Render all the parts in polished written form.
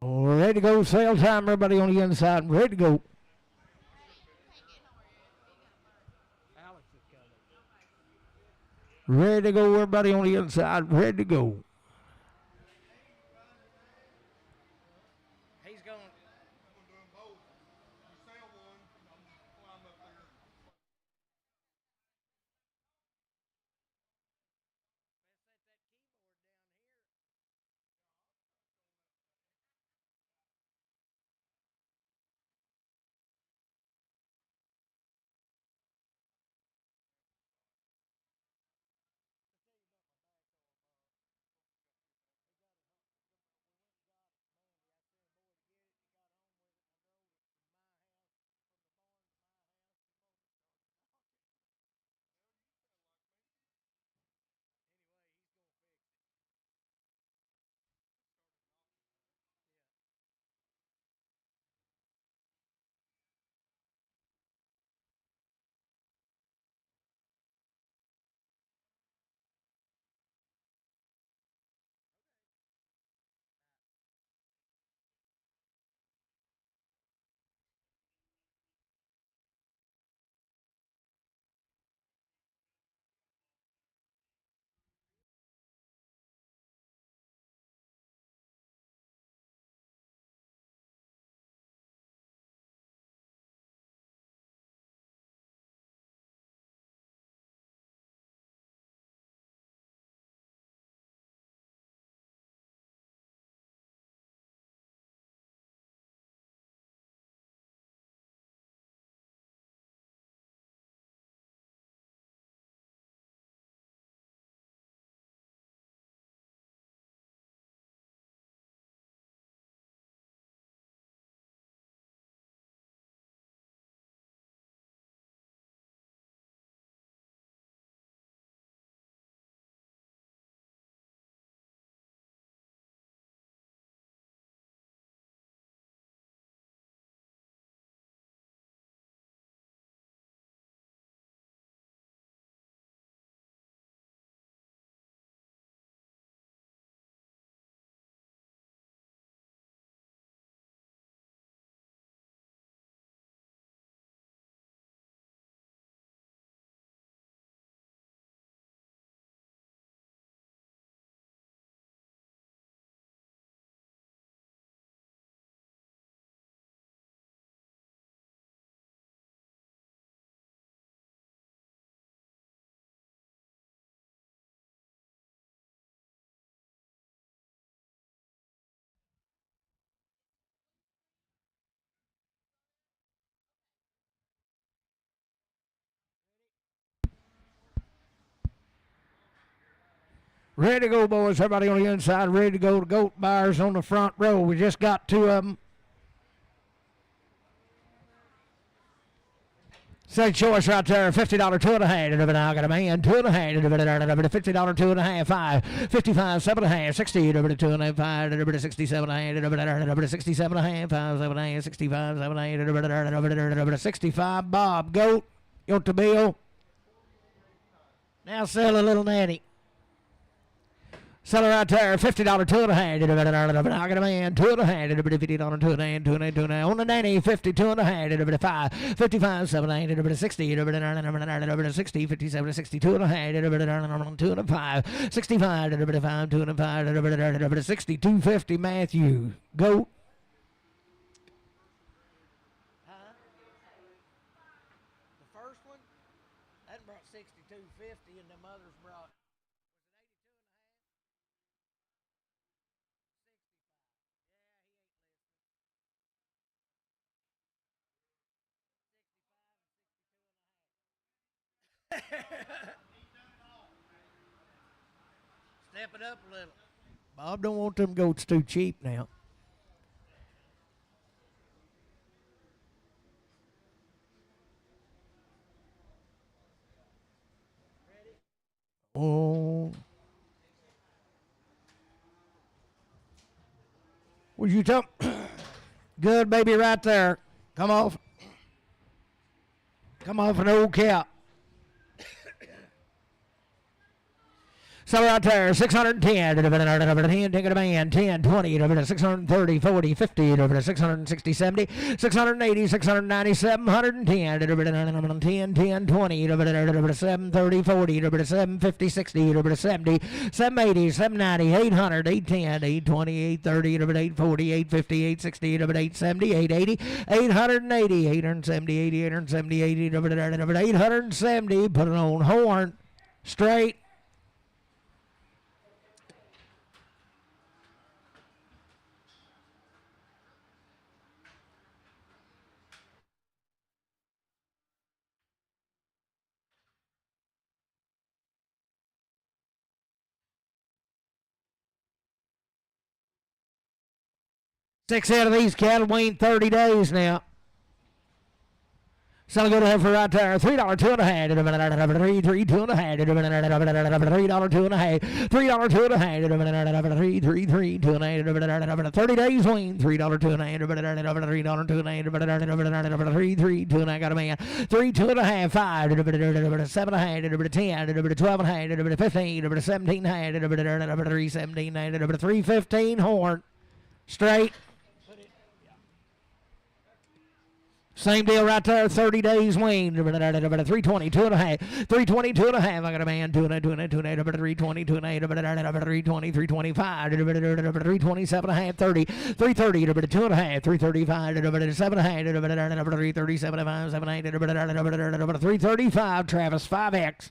Ready to go. Sale time. Everybody on the inside. Ready to go. Ready to go. Everybody on the inside. Ready to go. He's going. Ready to go, boys. Everybody on the inside. Ready to go. The goat buyers on the front row. We just got two of them. Second choice right there, $50 two and a half. I got a man, two and a half. $50 two and a half, $5, 55, seven and a half, 60, two and a half, $5, 67 and a half, 67 and a half, 5, 7 and a half, 65, 7 and a half, 65. Bob, goat, you want the bill? Now sell a little nanny. Seller right there, $50 two and a half. I got a man, two and a half. $50 two and a half, two and a half, two and a half. On the nanny, 50, two and a half. 5, 55, 7 and a half, 60, 60, 57, 60, two and a half. 2 and a 5, 65, 5, 2 and a 5, 60, 250. Matthew, go. The first one, that brought 62.50, and the others brought. Step it up a little. Bob don't want them goats too cheap now. Oh. Would you tell? Good, baby, right there. Come off. Come off an old cow. So right there, 610, 10, take it a man, 10, 20, 630, 40, 50, 660, 70, 680, 690, 710, 10, 10, 20, 730, 40, 750, 60, 70, 780, 790, 800, 810, 820, 830, 840, 850, 860, 870, 880, 880, 870, 80, 870, 80, 870, put it on horn, straight. Six out of these cattle weighed 30 days now. So I'll go to for right there. $3 2 and a half. $3 2 and a half. $3 2 and a half. $3 2 and a half. $3 2 and a half. $3 2 and a half. 30 days weighed. $3 2 and a half. $3 2 and a half. $3 2 and a half. Got a man. 3 2 and a half. 5 7 and a half. 10 12 and a half. 15 17 and a half. 317 and a half. 315 horn straight. Same deal right there, 30 days weaned. 320, 2 and a half. 320, 2 and a half. I got a man, 2 and a half, 320, 2 and a half, 320, 325, 327 and a half, 30, 330, 2 and a half, 335, 7 and a half, 337 and a half, 7 and a half, 335, Travis, 5X.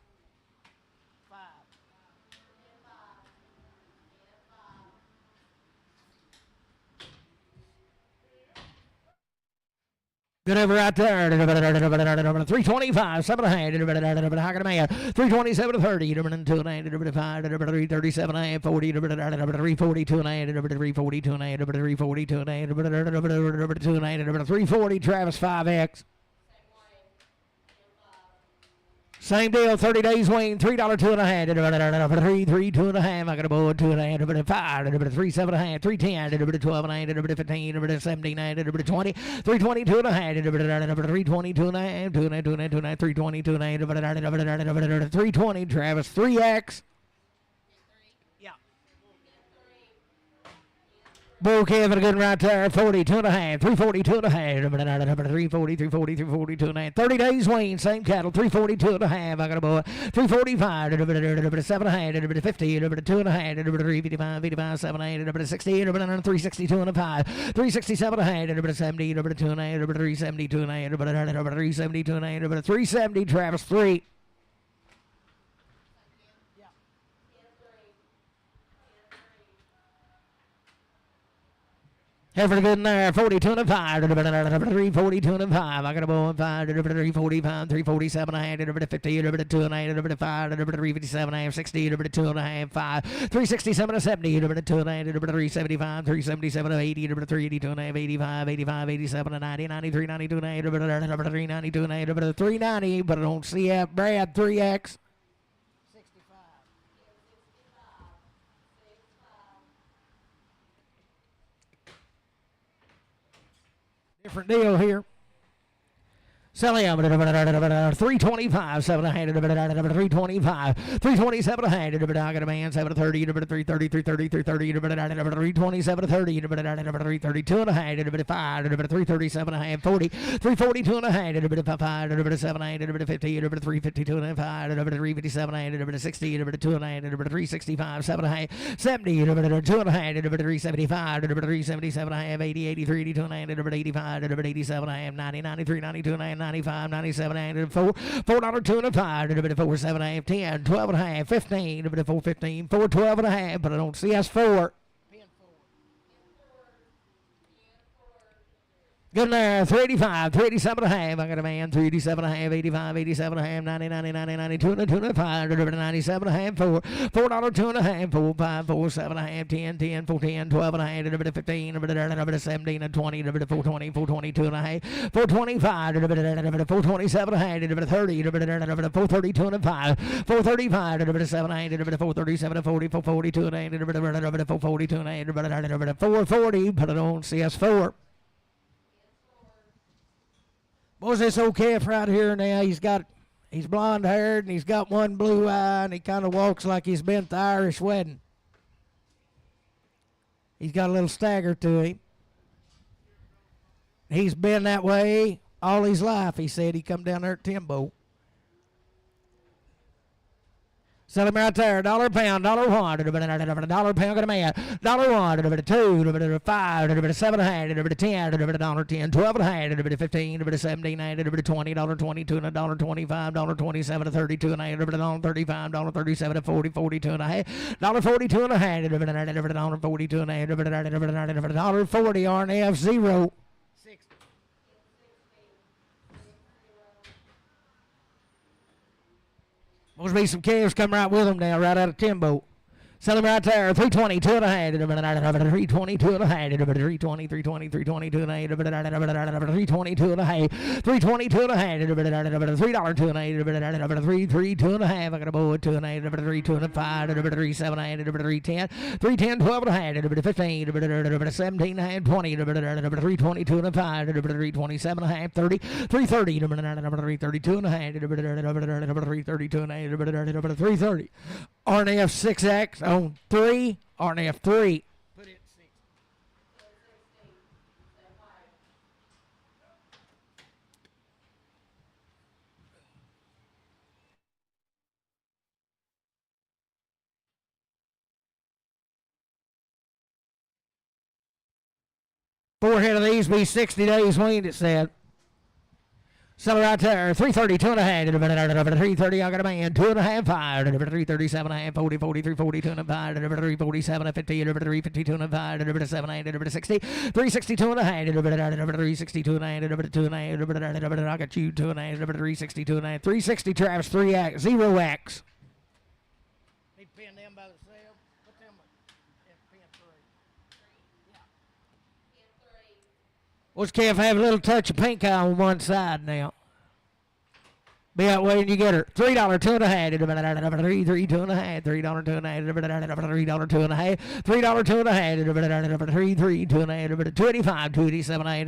Good over right there. 325, 7 and a half. How can I make 327 30, 2 and a half, 337 and a half, 40, 342 and a half, 342 and a half, 342 and a half, 340, Travis 5X. Same deal, 30 days weaned, $3 2 and a half, 3 2 and a half. I got a board 2 and a half, 5, 3 7 and a half, 310, 12 and a half, 15, 17, 20, 320 2 and a half, 320 2 and a half, 2 and a half, 2 and a half, 2 and a half, 320 2 and a half, 320, Travis 3X. Bull Kevin, a good right there, 40, 2 and a half, 340, 2 and a half, 340, 340, 340, 2 and a half, 30 days weaned, same cattle, 340, 2 and a half, I got a boy, 345, 7 and a half, 50, 2 and a half, 355, 55, 7 and a half, 60, 360, 2 and a half, 367 and a half, 70, 2 and a half, 370, 2 and a half, 370, 2 and a half, 370, Travis 3. Heifer good in there, 42 and a 5, 342 and a 5. I got a boy 5, 345, 347 and a half, 50, 2 and a half, 5, 357 and a half, 60, 2 and a half, 5, 367 and 70, 2 and a half, 375, 377 and 80, 382 and a half, 85, 85, 87 and 90, 93, 92 and a half, 392 and a half, 390, but I don't see it. Brad 3X. Different deal here. Selling 325, 7 and a half, 325, 327 and a half, I got a man, 730, 330, 330, 330, 327, 30, 332 and a half, 5, 337 and a half, 40, 342 and a half, 5, 7 and a half, 50, 352 and a half, 357 and a half, 60, 2 and a half, 365, 7 and a half, 70, 2 and a half, 375, 377 and a half, 80, 83, 82 and a half, 85, 87 and a half, 90, 93, 92 and a half, 95, 97, and $4, $2 and a 5, 4, 7 and a half, 10, 12 and a half, 15, 4, 15, 4, 12 and a half, but I don't see us 4. Good in there, 385, 387 and a half. I got a man, 387 and a half, 85, 87 and a half, 90, 90, 90, 92 and a 2 and a 5, 97 and a half, $4, $4, 2 and a half, 4, 5, 4, 7 and a half, 10, 10, 14, 12 and a half, 15, 17 and 20, 420, 422 and a half, 425, 427 and a half, 30, 432 and a 5, 435, 7 and a half, 437 and 40, 442 and a half, 442 and a half, 440, but I don't see us 4. Boys, this old calf right here now, he's got He's blonde haired and he's got one blue eye and he kind of walks like he's been to the Irish wedding. He's got a little stagger to him. He's been that way all his life. He said he come down there at Timbo. Sell him right there. $1 a pound, $1 one, $1 a pound, got a man. $1 one, $2, $5, $7 a hand, $10, $10, 12 a hand, $15, $17, $20, $22, $25, $27, $32 a hand, $35, $37, $40, $42 and a half, $42 and a hand, $42 and a hand, $40 RNF 0. Must be some calves coming right with them now, right out of Timbo. Sell him right there. 320, 2 and a half. 320, 2 and a half. 320, 320, 320, 2 and a half. 320, 2 and a half. 320, 2 and a half. $3, 2 and a half. 3, 2 and a half. I got a boy, 2 and a half. 3, 2 and a 5. 3, 7 and a half. 3, 10. 3, 10, 12 and a half. 15. 17 and a half. 20. 3, 22 and a 5. 3, 27 and a half. 30. 3, 30. 3, 32 and a half. 3, 32 and a half. 3, 30. RNF 6X on 3. RNF 3. Put it at 6. Four head of these be 60 days weaned, it said. Sell it right there. 330, 2 and a half. 330, I got a man. 2 and a half, 5. 337 and a half. 40, 43, 42 and a 5. 347 and 50. 352 and a 5. 7 8. 60. 362 and a half. 362 and a half. 2 and a half. I got you. 2 and a half. 362 and a half. 360 traps. 3X. 0X. Need to pin them by themselves. Put them in pin 3. Yeah. What's calf have a little touch of pink eye on one side now? Be that way when you get her. $3, 2 and a half. 3, 2 and a half. $3, 2 and a half. $3, 2 and a half. $3, 2 and a half. 3, 2 and a half. 285, 287 and a half.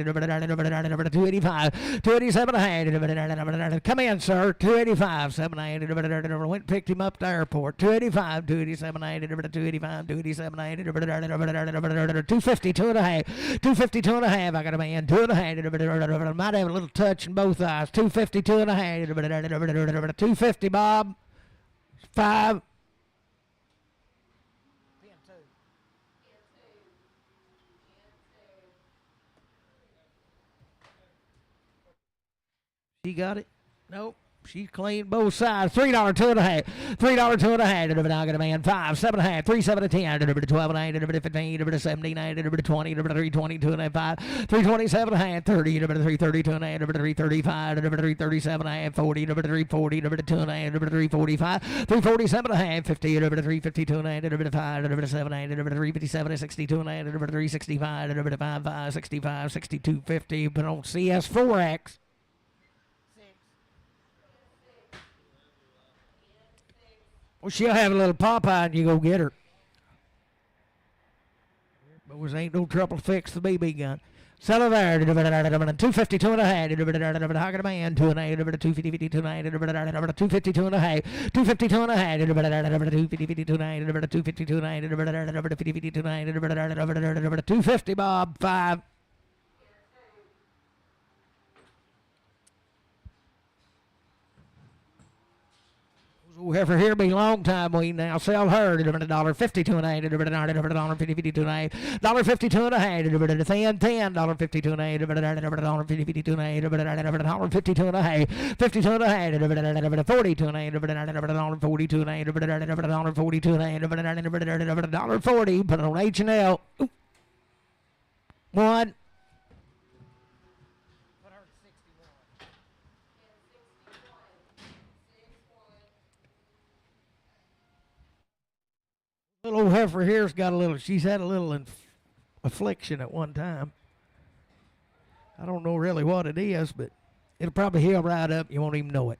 285, 287 and a half. Come in, sir. 285, 7 and a half. Went and picked him up at the airport. 285, 287 and a half. 285, 287 and a half. 250, 2 and a half. 250, 2 and a half. I got a man. 2 and a half. Might have a little touch in both eyes. 250, 2 and a half. 250, Bob. 5. Pin 2. She got it? Nope. She cleaned both sides. $3, 2 and a half. $3, 2 and a half. I got a man. 5, 7 and a half. 3, 7 and 10. 12 and a half. 15. 17 and a half. 20. 320, 2 and a half. 5. 327 and a half. 30. 330, 2 and a half. 335. 337 and a half. 40. 340. 2 and a half. 345. 347 and a half. 50. 352 and a half. 5. 7 and a half. 357. 62 and a half. 365. 5. 65. 62. 50. But on CS4X. Well, she'll have a little Popeye and you go get her. But there ain't no trouble to fix the BB gun. Sell her there. 252 and a half. I got a man. 2 and a half. 252 and a half. 252 and a half. 252 and a half. 252 and a half. 252 and a half. 252 and a half. 250, Bob. 5. Heifer here be long time we now sell her $1.52 and a half, $1.52 and a half, $1.52 and a half, $10, $1.52 and a half, $1.52 and a half, $1.52 and a half, $52 and a half, $42 and a half, $42 and a half, $42 and a half, $1.40, put it on H&L. 1. Little old heifer here's got a little, she's had a little affliction at one time. I don't know really what it is, but it'll probably heal right up. You won't even know it.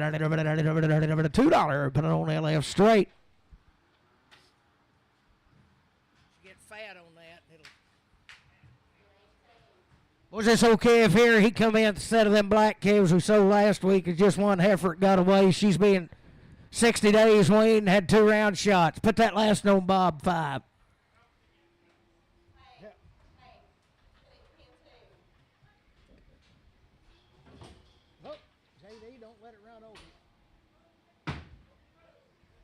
$2. Put it on LF straight. Get fat on that. Was this okay if here he come in instead of them black calves we sold last week and just one heifer got away? She's been 60 days weaned and had 2 round shots. Put that last on Bob 5. JD, don't let it run over.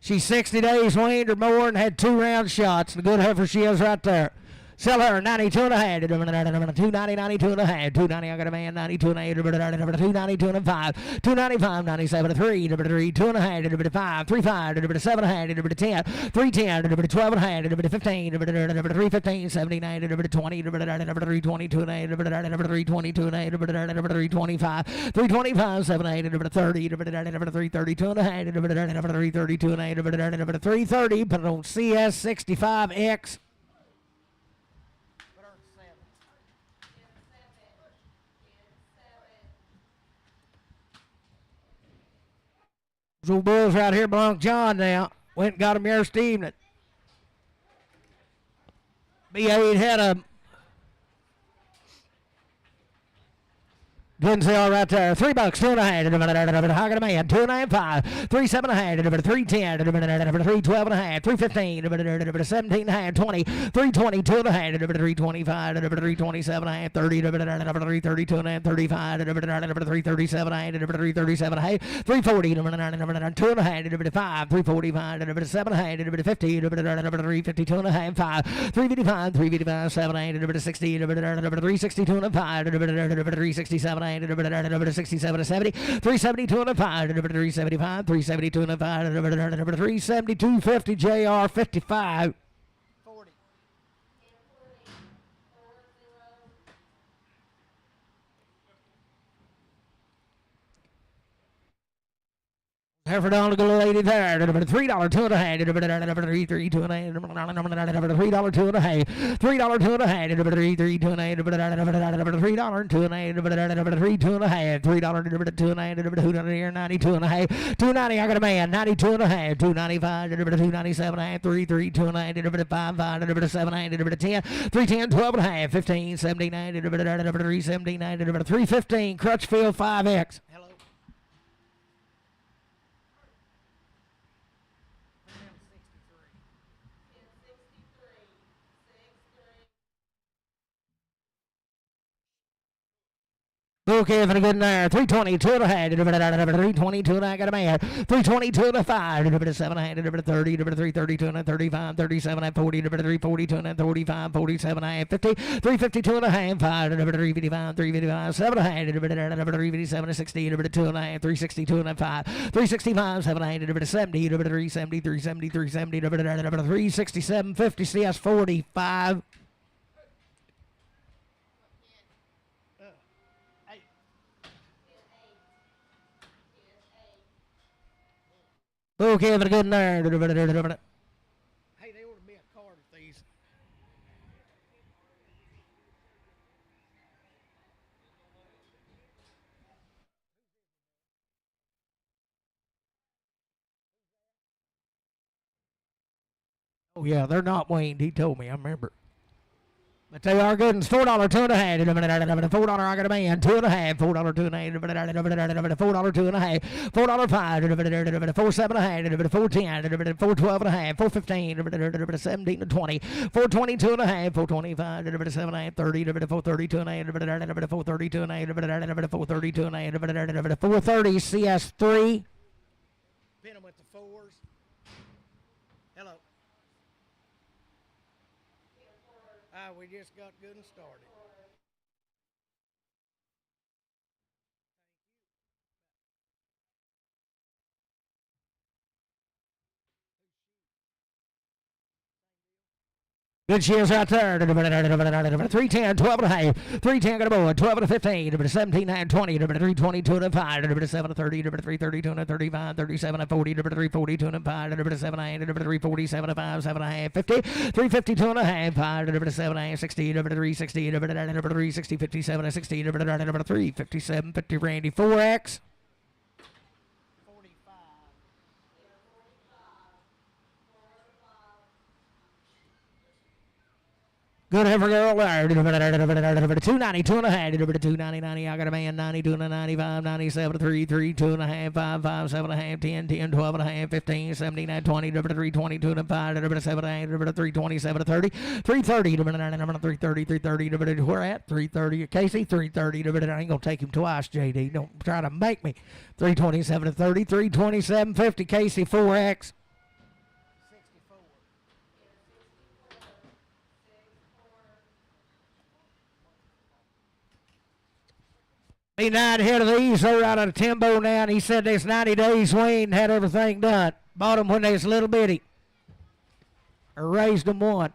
She's 60 days weaned or more and had 2 round shots. The good heifer she is right there. Sell her 92 and a half. 290, 92 and a half. 290, I got a man, 92 and a half. 290, 2 and a 5. 295, 97, 3, 3, 2 and a half. 5, 3, 5, 7 and a half. 10, 310, 12 and a half. 15, 315, 79, 20, 322 and a half. 322 and a half. 325, 325, 7 and 8, 30, 332 and a half. 332 and a half. 330, put it on CS65X. Those old bulls right here belong to John now. Went and got them yesterday evening. B8 had a Didn't say all right there. $3, 2 and a half. How can a man? 2 and a half, 5, 3, 7 and a half, 3, 10, 3, 12 and a half, 3, 15, 17 and a half, 20, 3, 20, 2 and a half, 3, 25, 3, 27 and a half, 30, 3, 32 and a half, 35, 3, 37 and a half, 3, 37 and a half, 3, 40, 2 and a half, 5, 3, 45, 7 and a half, 50, 3, 52 and a half, 5, 3, 55, 3, 55, 7 and a half, 60, 3, 62 and a 5, 3, 67 and a half, 67 to 70, 372 and a 5, 375, 372 and a 5, 372, 50, JR 55. 40. Hereford on the good lady there. $3, 2 and a half. 3, 2 and a half. $3, 2 and a half. $3, 2 and a half. $3, 2 and a half. 3, 2 and a half. $3, 2 and a half. $3, 2 and a half. $3, 2 and a half. $3, 2 and a half. $3, 2 and a half. $2 and a half. 290, I got a man. 92 and a half. 295, 297 and a half. 3, 2 and a half. 5, 7 and a half. 10, 310, 12 and a half. 15, 79, 379, 315. Crutchfield 5X. Hello. Okay, for a good there. 322 and a half. 322 and I got a man. 322 and a 5. 7 and a half. 30. 332 and a 35. 37 and 40. 342 and a 45. 47 and a half. 50. 352 and a half. 5. 355. 355. 7 and a half. 357 and 60. 2 and a half. 362 and a 5. 365. 7 and a half. 70. 370. 370. 370. 367. 50. CS 45. Okay, for a good there. Hey, they ought to be a card of these. Oh, yeah, they're not weaned. He told me. I remember. But they are good. It's $4, 2 and a half. $4, I got a man. 2 and a half. $4, 2 and a half. $4, 2 and a half. $4, 5. 4, 7 and a half. 4, 10. 4, 12 and a half. 4, 15. 17 to 20. 4, 22 and a half. 4, 25. 7 and a half. 30. 4, 32 and a half. 4, 32 and a half. 4, 32 and a half. 4, 30. CS3. Pin them with the fours. Hello. We just got good and started. Good shares right there. 310, 12 and a half. 310 got a board. 12 and a 15. 17, 9, 20. 322 and a 5. 7 and 30. 332 and a 35. 37 and 40. 342 and a 5. 7 and 8. 347 and 5. 7 and a half. 50. 352 and a half. 5. 7 and 60. 360. 360. 57 and 60. 357. 50 Randy. 4X. Good for girl there. 290, 2 and a half. 290, 90. I got a man. 92 and a 95, 97, 3, 3, 2 and a half, 5, 5, 7 and a half, 10, 10, 12 and a half, 15, 17, 20, 322 and a 5, 7 and 8, 327 to 30, 330, 330, 330. We're at 330. Casey, 330. I ain't gonna take him twice, JD. Don't try to make me. 327 to 30, 327, 50. Casey, 4X. Be 9 ahead of these. They're out of Timbo now, and he said this 90 days Wayne had everything done. Bought them when they was little bitty. Or raised them one.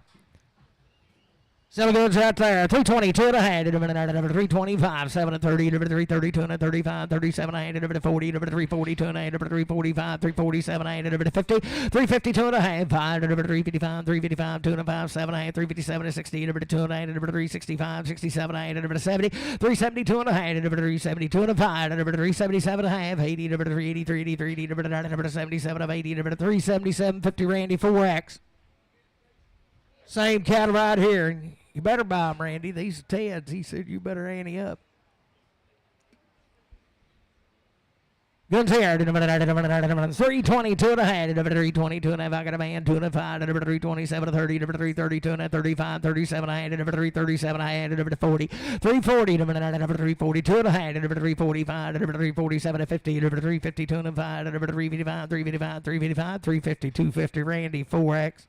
Selling goods out there. 322 and a half. 325, 7 and 30, 332 and a 35, 37 and a half, 40, 342 and a half, 345, 347 and a half, 50, 352 and a half, 5, 355, 355, 2 and a 5, 7 and a half, 357 and 60, 2 and a half, 365, 67 and a half, 70, 372 and a half, 372 and a 5, 377 and a half, 80, 383, 83, 77 of 80, 377, 50 Randy, 4X. Same cattle right here. You better buy them, Randy. These are Ted's. He said you better ante up. Guns here. 322 and a half. 322 and a half. I got a man. 2 and a 5. 327 to 30. 332 and a 35. 37 and a half. 337 and a half. 40. 340. 342 and a half. 345. 347 to 50. 352 and a 5. 355. 355. 355. 350. 250. Randy. 4X.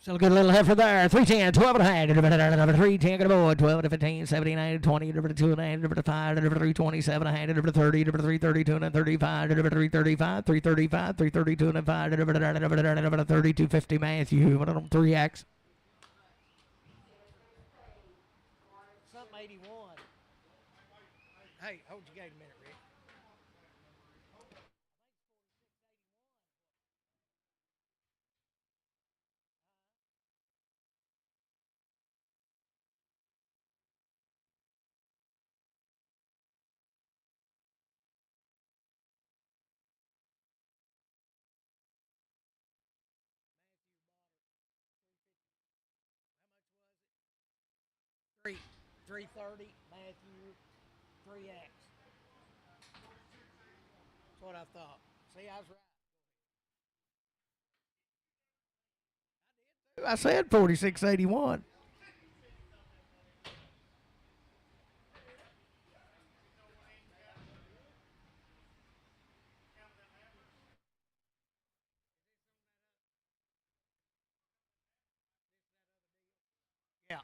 Still a good little heifer there. 310, 12 and a half. 310 got a board. 12 to 15, 17, 20, 2 and a half, 5, 327 and a half, 30, 332 and a 35, 335, 335, 332 and a 5, 3250 Matthew. 3X. Something 81. Hey, hold your gate a minute, Rick. How much was it? 330, Matthew, 3X. That's what I thought. See, I was right. I said 4681. Yeah.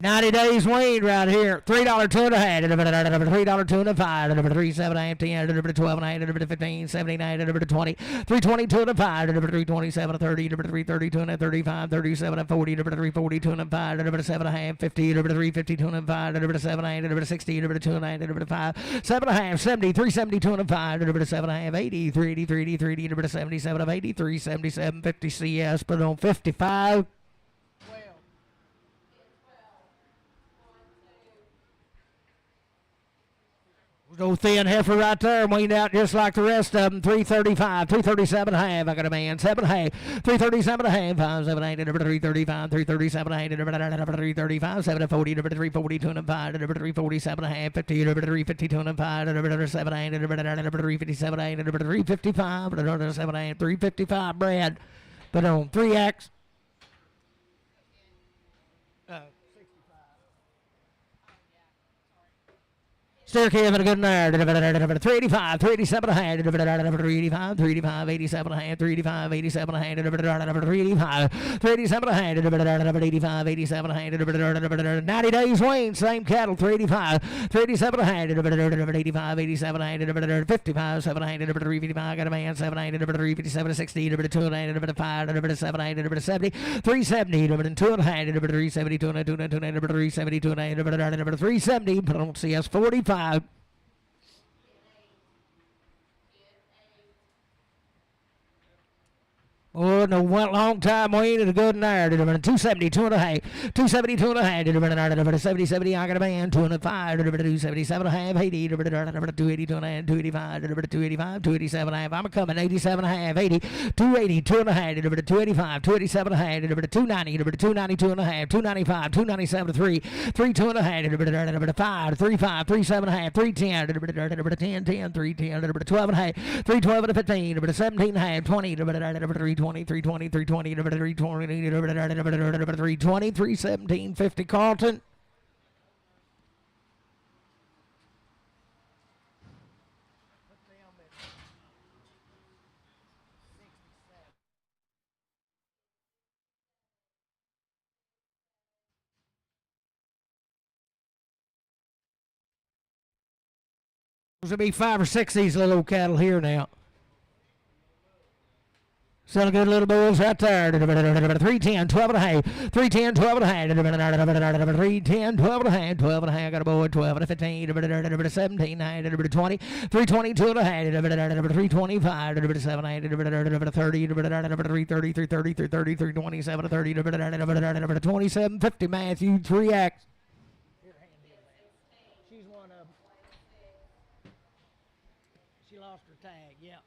90 days Wayne right here. $3 two and a half. $3 two and a 5. 3 7 and a half, 10. 12 and a half. 15 79. 20. 322 and a 5. 327 and 30. 332 and a 35. 37 and 40. 342 and a 5. 7 and a half. 50. 352 and a 5. 7 and a half. 60. 2 and a half. 5. 7 and a half. 70. 372 and a 5. 7 and a half. 80. 380. 380. 77 of 80. 377. 50 CS. Put it on 55. Old thin heifer right there, weaned out just like the rest of them. 335, 337 and a half. I got a man, 7 and a half. 337 and a half. 5, 7, 8, number 335, 337 and a half. Number 335, 7 and 40, number 342 and 5, number 347 and a half. 50, number 352 and 5, number 7, 8, number 357 and 8, number 355, number 7, 8, 355, Brad. But on 3X. Still having a good night. 385, 387 and a half. 385, 385, 87 and a half. 385, 87 and a half. 385, 387 and a half. 85, 87 and a half. 90 days wean, same cattle. 385, 387 and a half. 85, 87 and a half. 55, 7 and a half. 355, got a man, 7 and a half. 357, 60, 2 and a half. 5, 7 and a half. 70, 370, 2 and a half. 370, 2 and a half. 370, 2 and a half. 370, but I don't see us 45. Oh, no, one long time waiting at a good night. 272 and a half. 272 and a half. 70, 70, I got a man. 205. 277 and a half. 80. 282 and a half. 285. 285. 287 and a half. I'm coming. 87 and a half. 80. 280. 2 and a half. 285. 287 and a half. 290. 292 and a half. 295. 297 3. 32 and a half. 5. 35. 37 and a half. 310. 10. 310. 12 and a half. 312 and a 15. 17 and a half. 20. 320, 320, 320, 320, 320, 317, 50, Carlton. There's going to be 5 or 6 of these little cattle here now. Selling good little bulls right there. 310, 12 and a half. 310, 12 and a half. 310, 12 and a half. 12 and a half. Got a boy. 12 and a 15. 17, 20. 322 and a half. 325. 7, 8. 30. 330, 330, 330, 327, 30. 27, 50. Matthew, 3X. She's one of them. She lost her tag, yeah.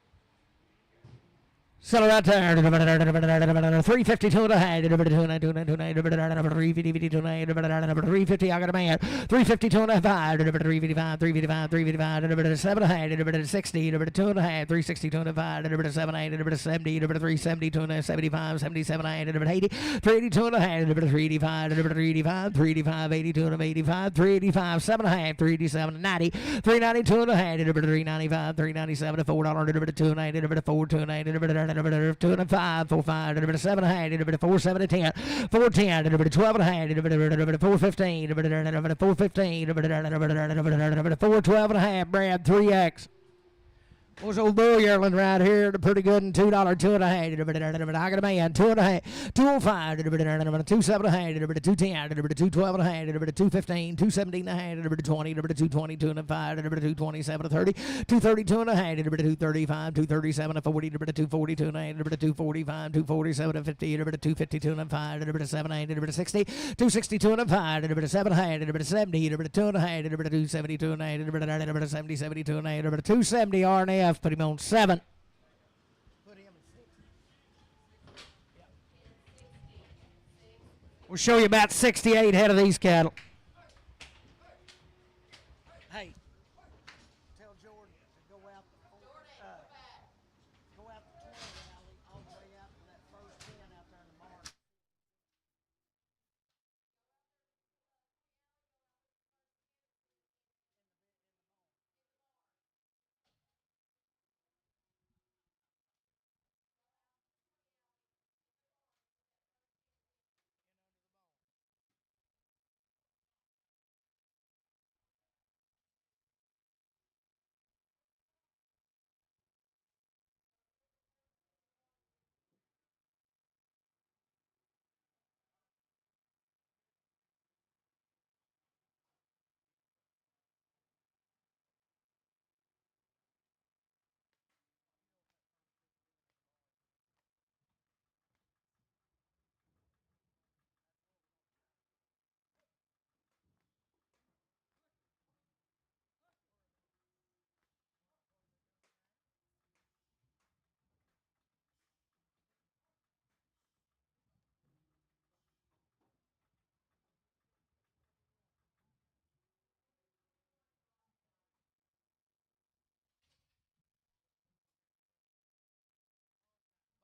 Sell right there. 352 and a half. 350. I got a man. 352 and a half. 355. 355. 355. 7 and a half. 60. 2 and a half. 362 and a half. 7 8. 70. 372 and a half. 75. 77 and a half. 80. 382 and a half. 385. 385. 385. 82 and a half. 85. 385. 7 and a half. 387 and 90. 392 and a half. 395. 397. $4. 2 and a half. 4 2 and a half. 2 and a 5, 4 5, 7 and a half, 4 7 and 10, 4 10, 12 and a half, 4 15, 4 15, 4 12 and a half, Brad, 3X. What's old bull yearling right here? The pretty good and $2, 2 and a half. I got a man, 2 and a half, 205, 2 7 and a half, 210, 212 and a half, 215, 217 and a half, 220, 220, 2 and a 5, 227 and 30, 232 and a half, 235, 237 and 40, 242 and a half, 245, 247 and 50, 252 and a 5, 7 8, 60, 262 and a 5, 7 8, 70, 2 and a half, 272 and a half, 70, 72 and a half, 270 RNF. Put him on 7. Put him in 6. We'll show you about 68 head of these cattle. Hey, tell Jordan to go out the 20 alley all the way out to that first 10 out there in the market.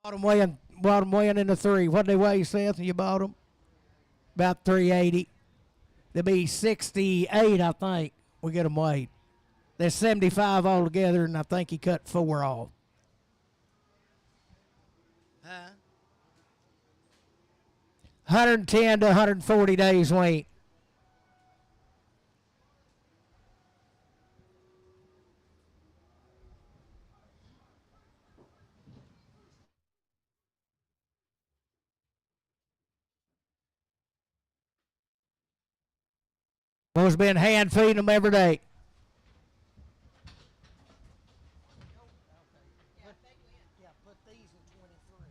Bought them weighing in the 3. What they weigh, Seth? And you bought them about 380. They'll be 68, I think. We get them weighed. There's 75 altogether, and I think he cut 4 off. Huh? 110 to 140 days weight. Boys been hand feeding them every day. Put these in 23.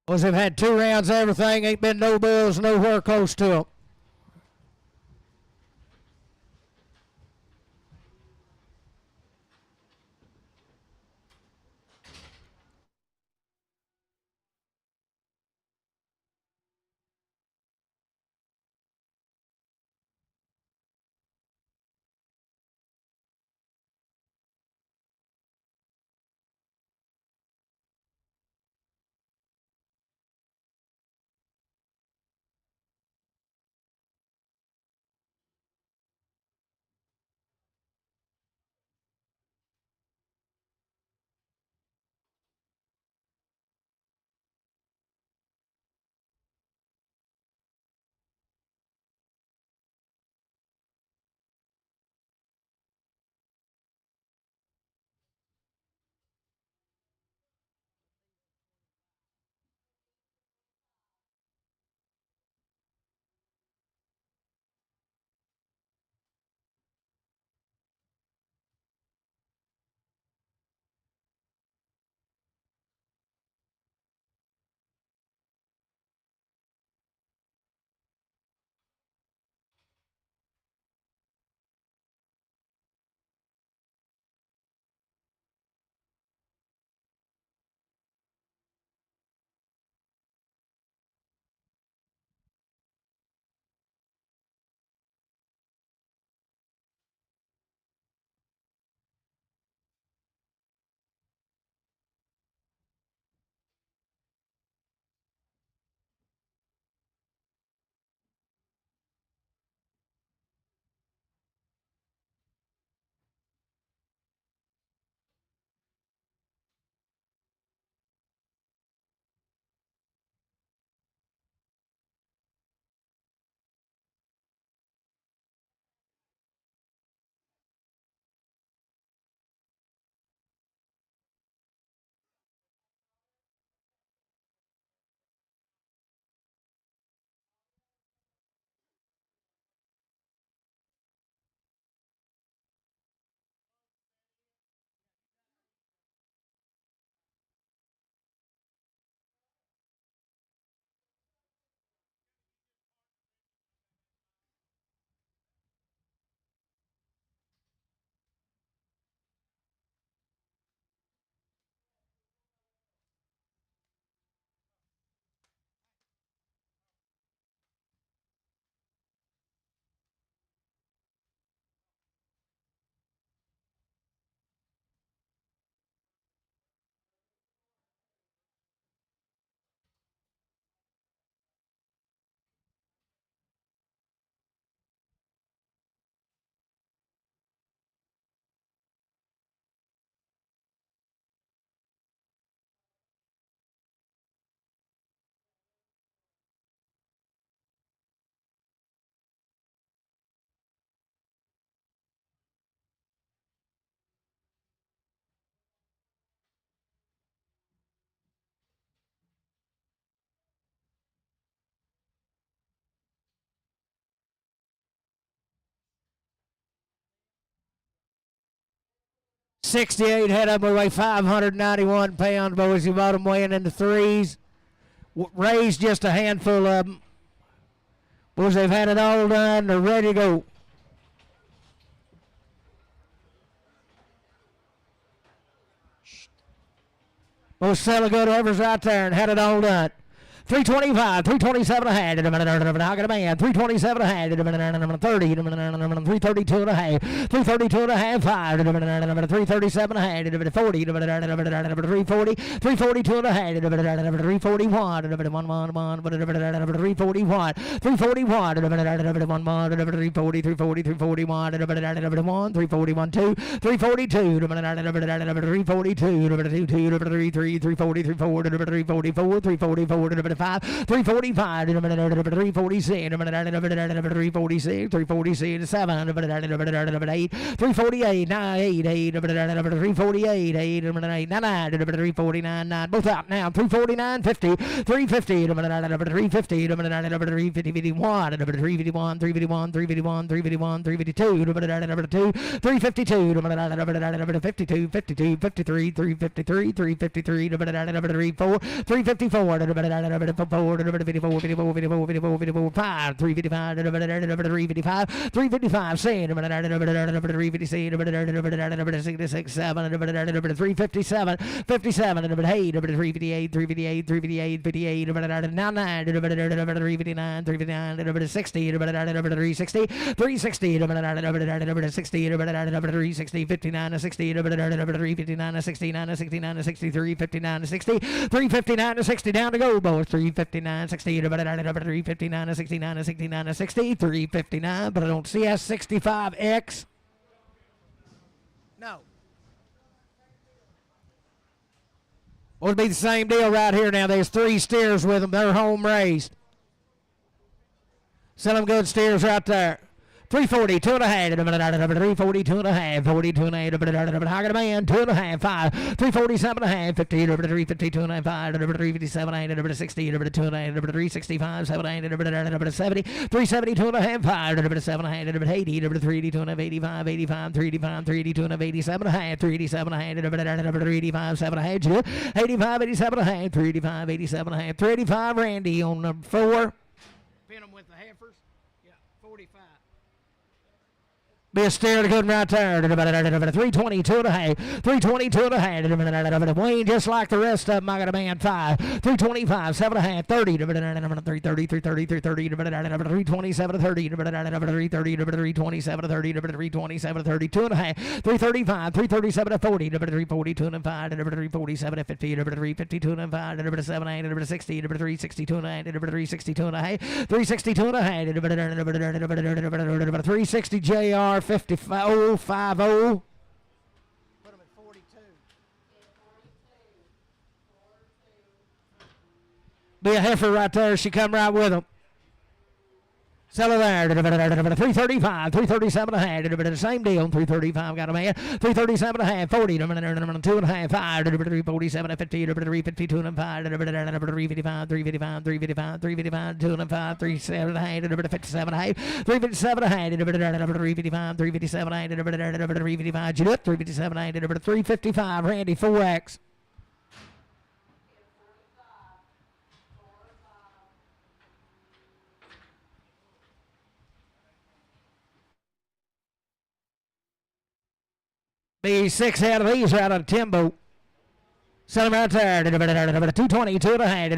Boys have had 2 rounds of everything. Ain't been no bills nowhere close to them. '68 head up weigh 591 pounds, boys. You bought them weighing in the 3s. Raised just a handful of them. Boys, they've had it all done. They're ready to go. Boys, Seligoto Evers right there and had it all done. 325, 327 and a half, I got a man, 327 and a half, 30, 332 and a half, 332 and a half, 5, 337 and a half, 40, 340, 342 and a half, 341, 341, 341, 341, 340, 340, 341, 341, 2, 342, 342, 340, 344, 344, 345, 346, 346, 346, 7, 8, 348, 9, 8, 8, 348, 8, 9, 349, 9, both out now, 349, 50, 350, 350, 350, 51, 351, 351, 351, 351, 352, 2, 352, 52, 52, 53, 353, 353, 354, 354, 54, 54, 54, 54, 5, 355, 355, 355, 356, 7, 357, 57, 8, 358, 358, 358, 58, 99, 359, 359, 60, 360, 360, 60, 360, 59, 60, 359, 69, 69, 63, 59, 60, 359, 60, down to go, boys, 359, 60, 359, 69, 69, 60, 359, but I don't see S65X. No. Well, it'll be the same deal right here now. There's 3 steers with them. They're home raised. Sell them good steers right there. 340, 2 and a half, 340, 2 and a half, 42 and a half, I got a man, 2 and a half, 5, 347 and a half, 50, 350, 2 and a half, 5, 357, 8, 60, 2 and a half, 365, 7, 8, 70, 370, 2 and a half, 5, 7 and a half, 80, 380, 2 and a half, 85, 85, 385, 380, 2 and a half, 87 and a half, 387 and a half, 385, 7 and a half, 85, 87 and a half, 385, 87 and a half, 385, Randy on number 4. Pin them with the heifers. Yeah, 45. Be a steer to good right there. 322 and a half. 322 and a half. Wayne just like the rest of them. I got a man 5. 325, 7 and a half. 30. 330, 330, 330. 327, 30. 330, 327, 30. 327, 32 and a half. 335, 337, 40. 342 and 5. 347, 50. 352 and 5. 7, 8, 60. 362 and a half. 362 and a half. 362 and a half. 360 JR. 50, 50. Put them at 42. Be a heifer right there. She come right with them. Sell her there. 335, 337 and a half. Same deal. 335 got a man. 337 and a half. 40. 2 and a half. 5. 347 and 50. 352 and 5. 355, 355, 355, 355, 2 and 5. 37 and a half. 57 and a half. 357 and a half. 355, 357 and a half. 355. 357 and a half. 355. Randy 4X. Be 6 out of these right on Timbo. Sell them right there. 220, 2 and a half. I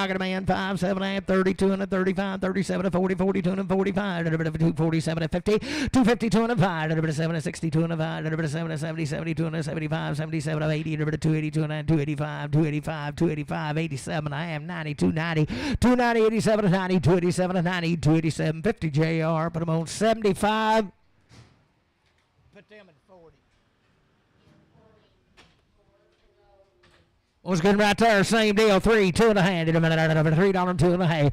got a man 5, 7 and a half, 32 and a 35, 37 and 40, 42 and 45. 247 and 50, 252 and a 5. 7 and 62 and a 5. 7 and 70, 72 and a 75, 77 and 80. 282 and a 285, 285, 285, 87 and a half, 90, 290, 290, 87 and 90, 287 and 90, 287, 50 JR. Put them on 75. Put them at 40. Was good right there. Same deal. 3, 2 and a half. $3, 2 and a half. $3,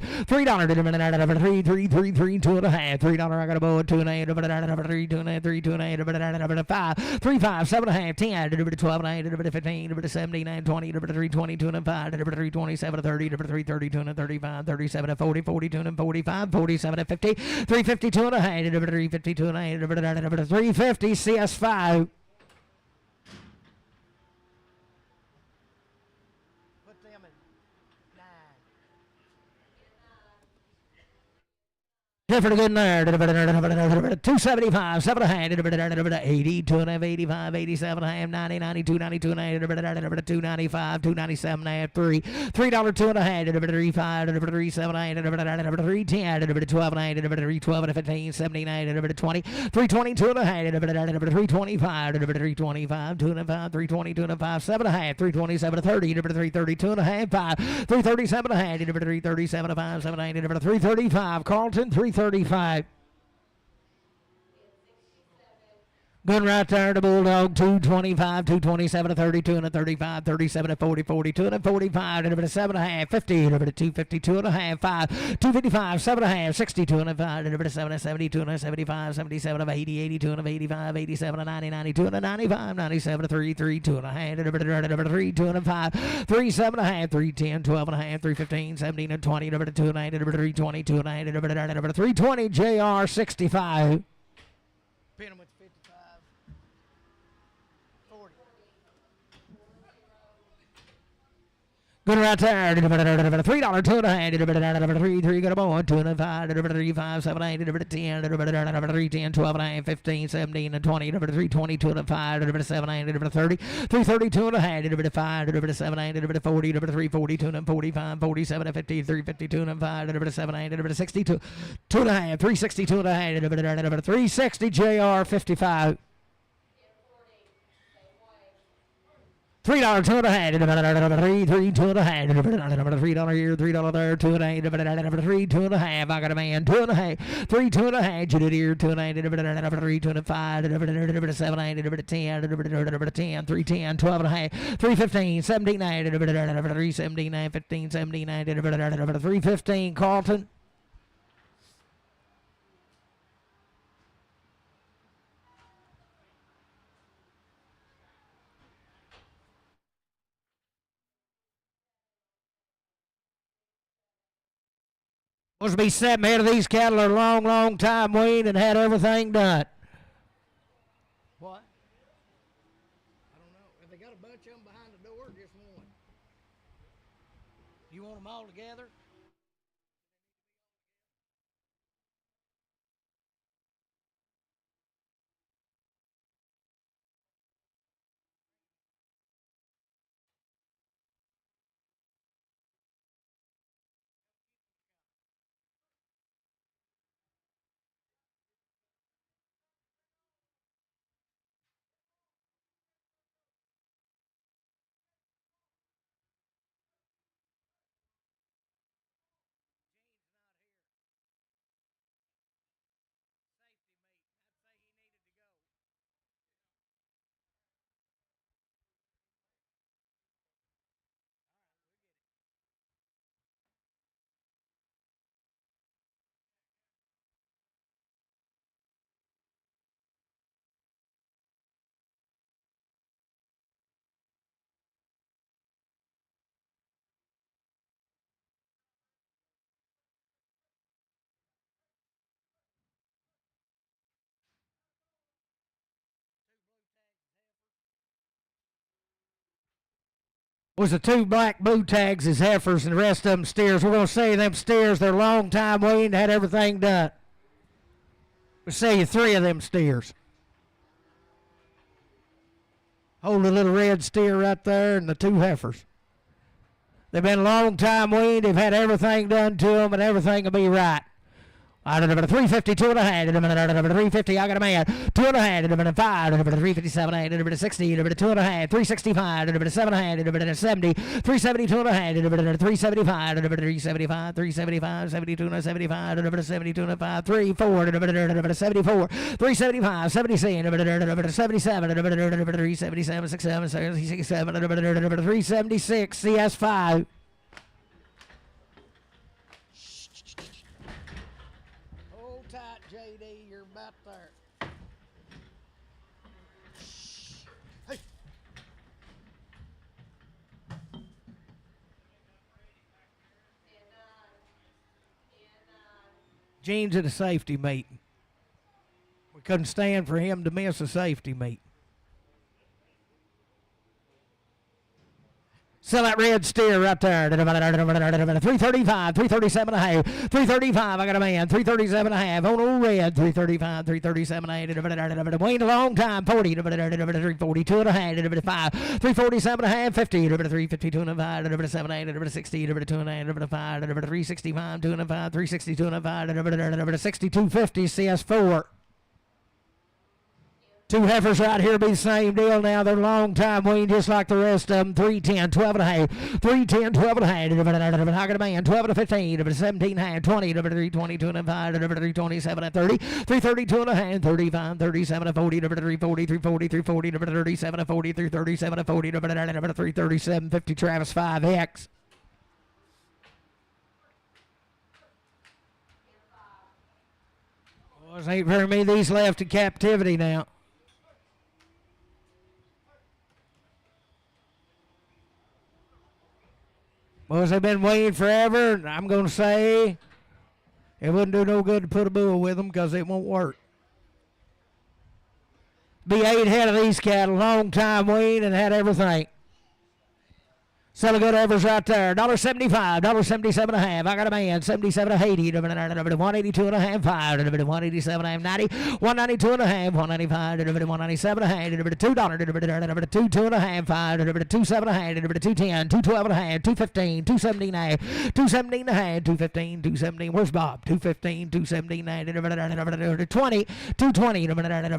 3, 2 and a half. $3. I got a bow. 2 and a half. 3, 2 and a half. 3, 2 and a half. 5, 3, 5, 7 and a half. 10, 12 and a half. 15, 17, 20, 3, 20, 2 and 5. 3, 27, 30, 3, 32 and 35, 37 and 40, 42 and 45, 47 and 50, 352 and a half. 352 and a half. 350 CS5. Different good there. 275, 7 and a half, 80, 2 and a half, 85, 87 and a half, 90, 92, 92 and a half, 295, 297 and a half, $3, $2 and a half, 35, 37 and a half, 310, 12 and a half, 312 and a 15, 79, 20, 322 and a half, 325, 325, 2 and a half, 320, 2 and a half, 7 and a half, 327 30, 332 and a half, 5, 337 and a half, 337 and a half, 7 and a half, 335, Carlton, 335. Good right there to Bulldog, 225, 227 to 32 and a 35, 37 to 40, 42 and a 45, and a 7 and a half, 50, and a 252 and a half, 5, 255, 7 and a half, 62 and a 5, and a 7 and 72 and a 75, 77 of 80, 82 and a 85, 87 and 90, 92 and a 95, 97 to 3, 3, 2 and a half, and a 3, 2 and a 5, 3, 7 and a half, 3, 10, 12 and a half, 3, 15, 17 and 20, and a 2 and a half, and a 3, 22 and a half, and a 320, JR 65. Pin him with 55. 40. Good right there. $3, 2 and a half, 3, 3, good boy, 2 and a 5, 3, 5, 7, 8, 10, 3, 10, 12 and a half, 15, 17 and 20, 3, 22 and a 5, 7, 8, 30, 3, 32 and a half, 5, 7, 8, 40, 3, 42 and 45, 47 and 50, 3, 52 and 5, 7, 8, 62, 2 and a half, 362 and a half, 360 JR 55. $3, 2 and a half, 3, 3, 2 and a half, $3 here, $3 there, 2 and a half, 3, 2 and a half. I got a man, 2 and a half, 3, 2 and a half, you did here, 2 and a half, 3, 2 and a 5, 7, 8, 10, 10, 3, 10, 12 and a half, 3, 15, 17, 3, 17, 15, 17, 3, 15, Carlton. Supposed to be sitting here to these cattle a long, long time weaned and had everything done. What? I don't know. If they got a bunch of them behind the door, just one. You want them all together? Was the 2 black blue tags as heifers and the rest of them steers. We're going to say them steers, they're long time weaned, had everything done. We'll say you 3 of them steers. Hold the little red steer right there and the 2 heifers. They've been a long time weaned, they've had everything done to them, and everything will be right. 352 and a half, 350, I got a man, 2 and a half, 5, 357, 60, 2 and a half, 365, 7 and a half, 70, 372 and a half, 375, 375, 375, 72 and a 75, 72 and a 5, 3, 4, 74, 375, 77, 77, 377, 67, 67, 376, CS5. Gene's at a safety meeting. We couldn't stand for him to miss a safety meet. Sell that red steer right there. 335, 337 and a half. 335, I got a man. 337 and a half. On old red. 335, 337 and a half. Waiting a long time. 40, 342 and a half. 5, 347 and a half. 50, 352 and a half. 7, 8, 60, 2 and a half. 5, 365, 2 and a half. 362 and a half. 6250 CS4. Two heifers right here be the same deal now. They're long time weaned just like the rest of them. 310, 12 and a half. 310, 12 and a half. I got a man. 12 and a 15. 17 and a half. 20. 322 and a half. 327 and 30. 332 and a half. 35, 37 and 40. 340, 340, 340. 37 and 40. 337 and 40. 337, 50 Travis 5X. Boys, ain't very many of these left in captivity now. Boys, they've been waiting forever, and I'm going to say it wouldn't do no good to put a bull with them because it won't work. Be 8 head of these cattle, long time weaned, and had everything. Sell a good heifers right there. $1.75, $1.77 and a half. I got a man. 77 and 80. 182 and a half. 5. 187 and a half. 90. 192 and a half. 195. 197 and a half. $2. 2 and a half. 5. 27 and a half. 210. 212 and a half. 215. 217 and a half. 217 and a half. 215. 217. Where's Bob? 215. 217 and a half. 20. 220.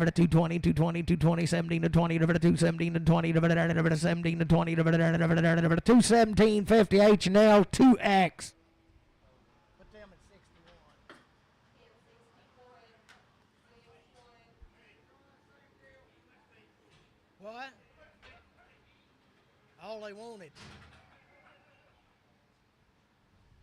220. 220. 220. 17 to 20. 217 to 20. 17 to 20. 217.50 H&L 2X. Put them at 61. What? All they wanted.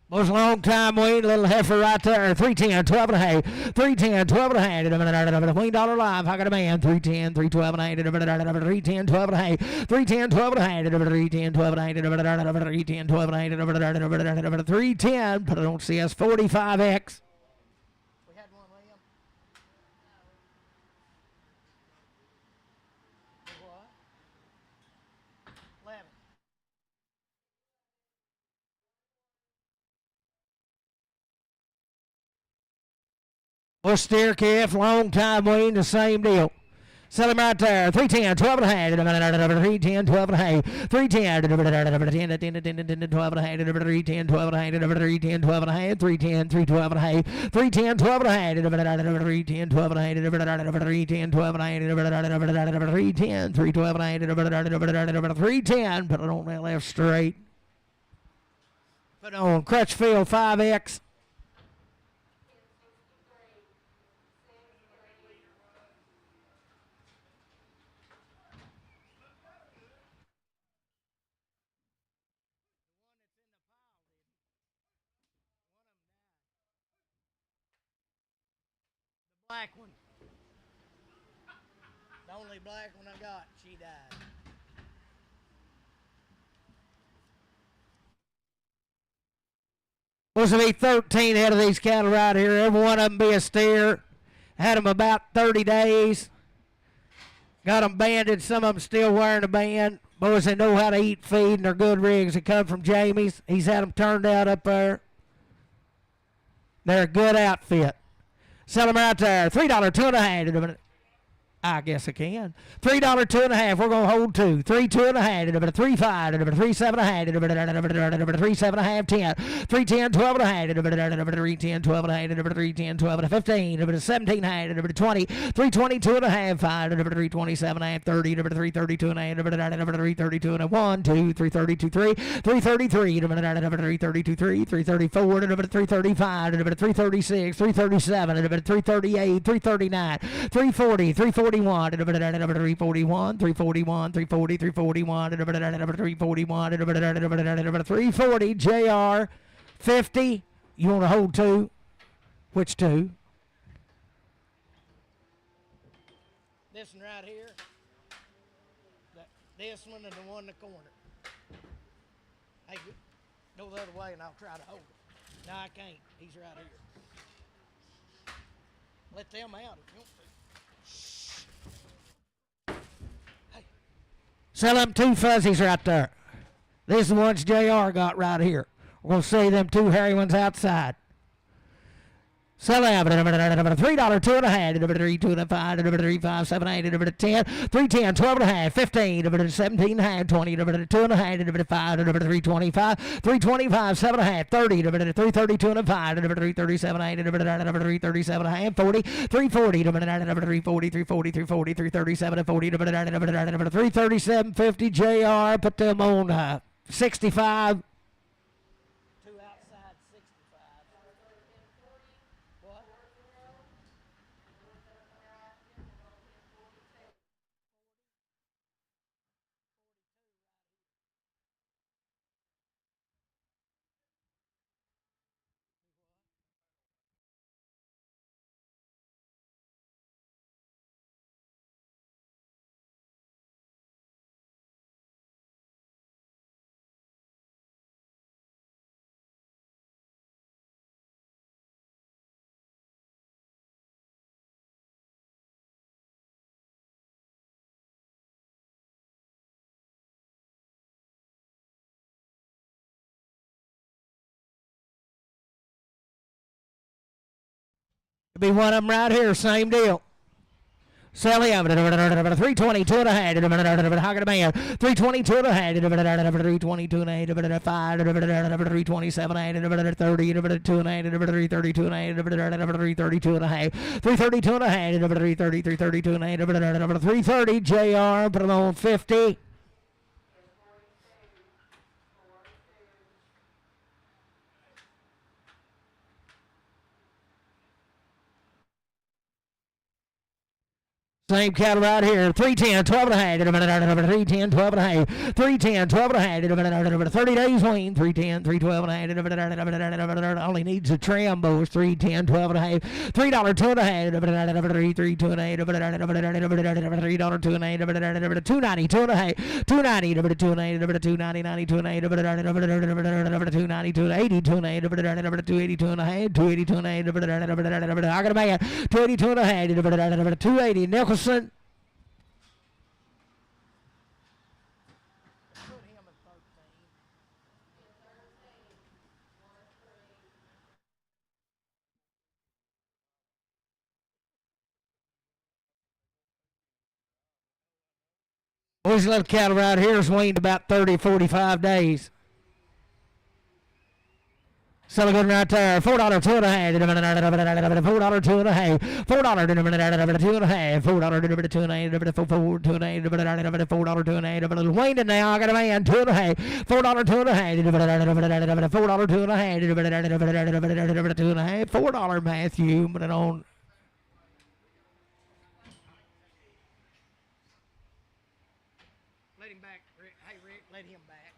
Most long time weaned, little heifer right there. 310, 12 and a half. 310, 12 and a half. $1 live. I got a man. 310, 312 and a half. 310, 12 and a half. 310, 12 and a half. 310, 12 and a half. 310, 12 and a half. 310, but I don't see us. 45X. We had one of them. What? 11. Well, steer calf, long time weaned, the same deal. Sell him right there. 310, 12 and a half. 310, 12 and a half. 310, 12 and a half. 310, 12 and a half. 310, 12 and a half. 310, 12 and a half. 310, 312 and a half. 310, 12 and a half. 310, 12 and a half. 310, 12 and a half. 310, 312 and a half. 310, put it on that left straight. Put it on Crutchfield 5X. Black one. The only black one I got, she died. Supposed to be 13 head of these cattle right here. Every one of them be a steer. Had them about 30 days. Got them banded. Some of them still wearing a band. Boys, they know how to eat, feed, and they're good rigs. They come from Jamie's. He's had them turned out up there. They're a good outfit. Sell them right there. $3, 2 and a half. I guess I can. $3, 2 and a half. We're gonna hold 2. 3, 2 and a half. 3, 5. 3, 7 and a half. 3, 7 and a half. 10. 3, 10, 12 and a half. 3, 10, 12 and a half. 3, 10, 12 and a 15. 17 and a half. 20. 3, 22 and a half. 5. 3, 27 and a half. 30. 3, 32 and a half. 3, 32 and a 1, 2, 3, 32, 3. 3, 33. 3, 32, 3. 3, 34. 3, 35. 3, 36. 3, 37. 3, 38. 3, 39. 3, 40. 3, 41, 341, 341, 340, 341, 341, 340, JR, 50. You want to hold 2? Which 2? This one right here. This one and the one in the corner. Hey, go the other way and I'll try to hold it. No, I can't. He's right here. Let them out if you want to. Sell them 2 fuzzies right there. This is the ones JR got right here. We're going to see them two hairy ones outside. Sell out $3, 2.5, 3, 2 and 5, 3, 5, 7, 8, 10, 3, 10, 12 and a half, 15, 17 and a half, 20, 2 and a half, 5, 3, 25, 3, 25, 7 and a half, 30, 3, 32 and a 5, 3, 37, 8, 3, 37 and a half, 40, 3, 40, 3, 40, 3, 40, 3, 40, 3, 37, 40, 3, 37, 50, JR, put them on 65. Be one of them right here, same deal. Sally out 322 and a half, Hogging a man, 322 and a half, 322 and a half, 5, 327 and a half, 30, 2 and a half, 332 and a half, 332 and a half, 332 and a half, 330, 332 and a half, 330, JR, put them on 50. Same cattle right here. 310, 12 and a half. 310, 12 and a half. 310, 12 and a half. 30 days wean. 310, 312 and a half. Only needs a trim, boys. 310, 12 and a half. $3, 2 and a half. 3, 2 and a half. $3, 2 and a half. 290, 2 and a half. 290, 2 and a half. 290, 90, 2 and a half. 290, 280, 2 and a half. 280, 2 and a half. 280, 2 and a half. I got a man. 280, 2 and a half. 280. Nicholson. These little cattle right here is weaned about 30, 45 days. Selling good right there. $4, 2 and a half. $4, 2 and a half. $4, 2 and a half. $4, 2 and a half. $4, 2 and a half. $4, 2 and a half. $4, 2 and a half. Wayne now. I got a man. 2 and a half. $4, 2 and a half. $4, 2 and a half. 2 and a half. $4, Matthew. Put it on. Let him back. Hey, Rick, let him back.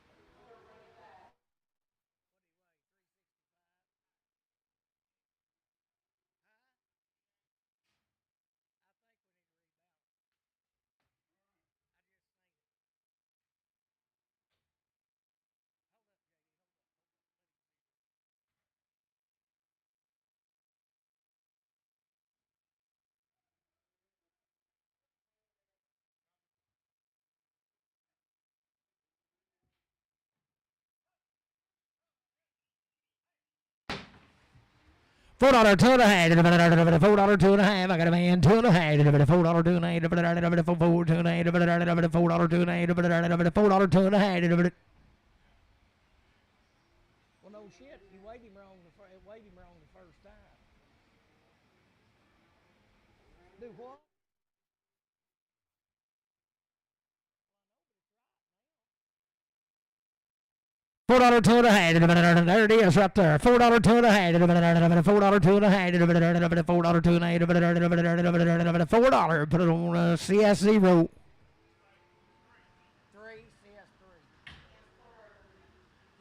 $4, 2 and a half. $4, 2 and a half. I got a man. 2 and a half. $4, 2 and a half. $4, 2 and a half. $4, 2 and a half. $4, 2 and a half. $4, 2 and a half. Well, no shit. You weighed him wrong the first time. Do what? $4, 2 and a half. There it is right there. $4, 2 and a half. $4, 2 and a half. $4, 2 and a half. $4. Put it on CS0. 3 CS3.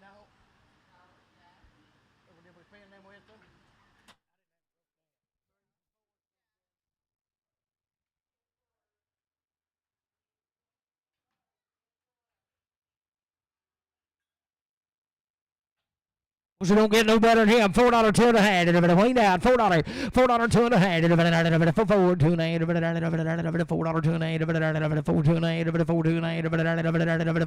No. Did we pin them with them? So don't get no better than him. $4 two and a half. Way down. $4. $4 two and a half. $4 2 and a half. $4 2 and a half. $4 2 and a half. $4 2 and a half. $4 2 and a half.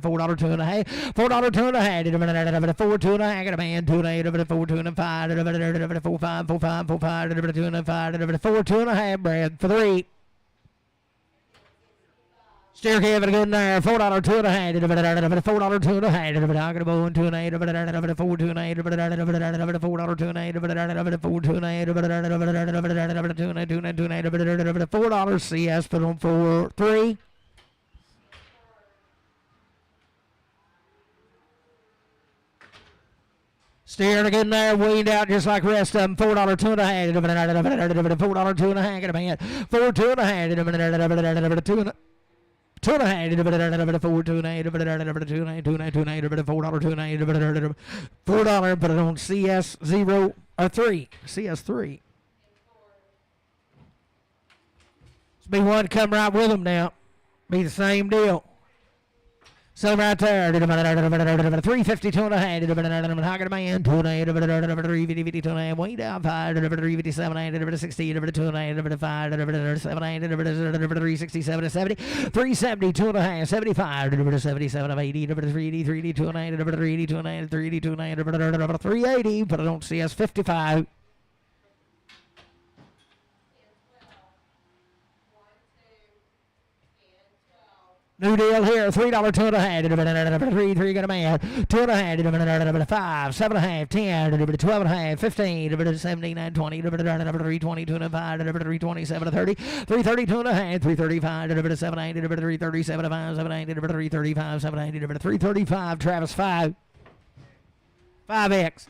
$4 2 and a half. $4 2 and a half. $4 2 and a half. Got a man. 2 and a half. 4 2 and a 5. 4 5 4 5 4 5. 2 and a 5. 4 2 and a half. Brad for 3. Steer Kevin a good there. $4 two and a half. $4 two and a half. I'm gonna go in 2 and a half. $4 2 and a half. $4 2 and a half. $4 2 and a half. $4 2 and a half. $2 and a half. $4 CS put on 4 3. Steering again there, weaned out just like the rest of them. $4 two and a half. $4 two and a half. Get a man. 4 2 and a half. 2 and a 2 and a half. 4 2 and a half. 2 and a 2 and a half. $4 2 and a half. $4. Put it on CS 0 or 3. CS 3. Be one come right with them now. Be the same deal. So right there, 352 and a half. Hogging a man, 2 and a half, 350, 2 and a half, way down 5, 357, 60, 2 and a half, 5, 7, 367, 70, 370, 2 and a half, 75, 77, 80, 380, 2 and a half, 380, 2 and a half, 380, 2 and a half, 380, but I don't see us 55. New deal here, $3 two and a half. 3 got a man. 2 and a half. 5, 7 and a half. 10, 12 and a half. 15, 17, 20, 320, 2 and a half. 327, 30, 330, 2 and a half. 335, 780, 337, 5, 780, 335, 780, 335. Travis 5. 5X.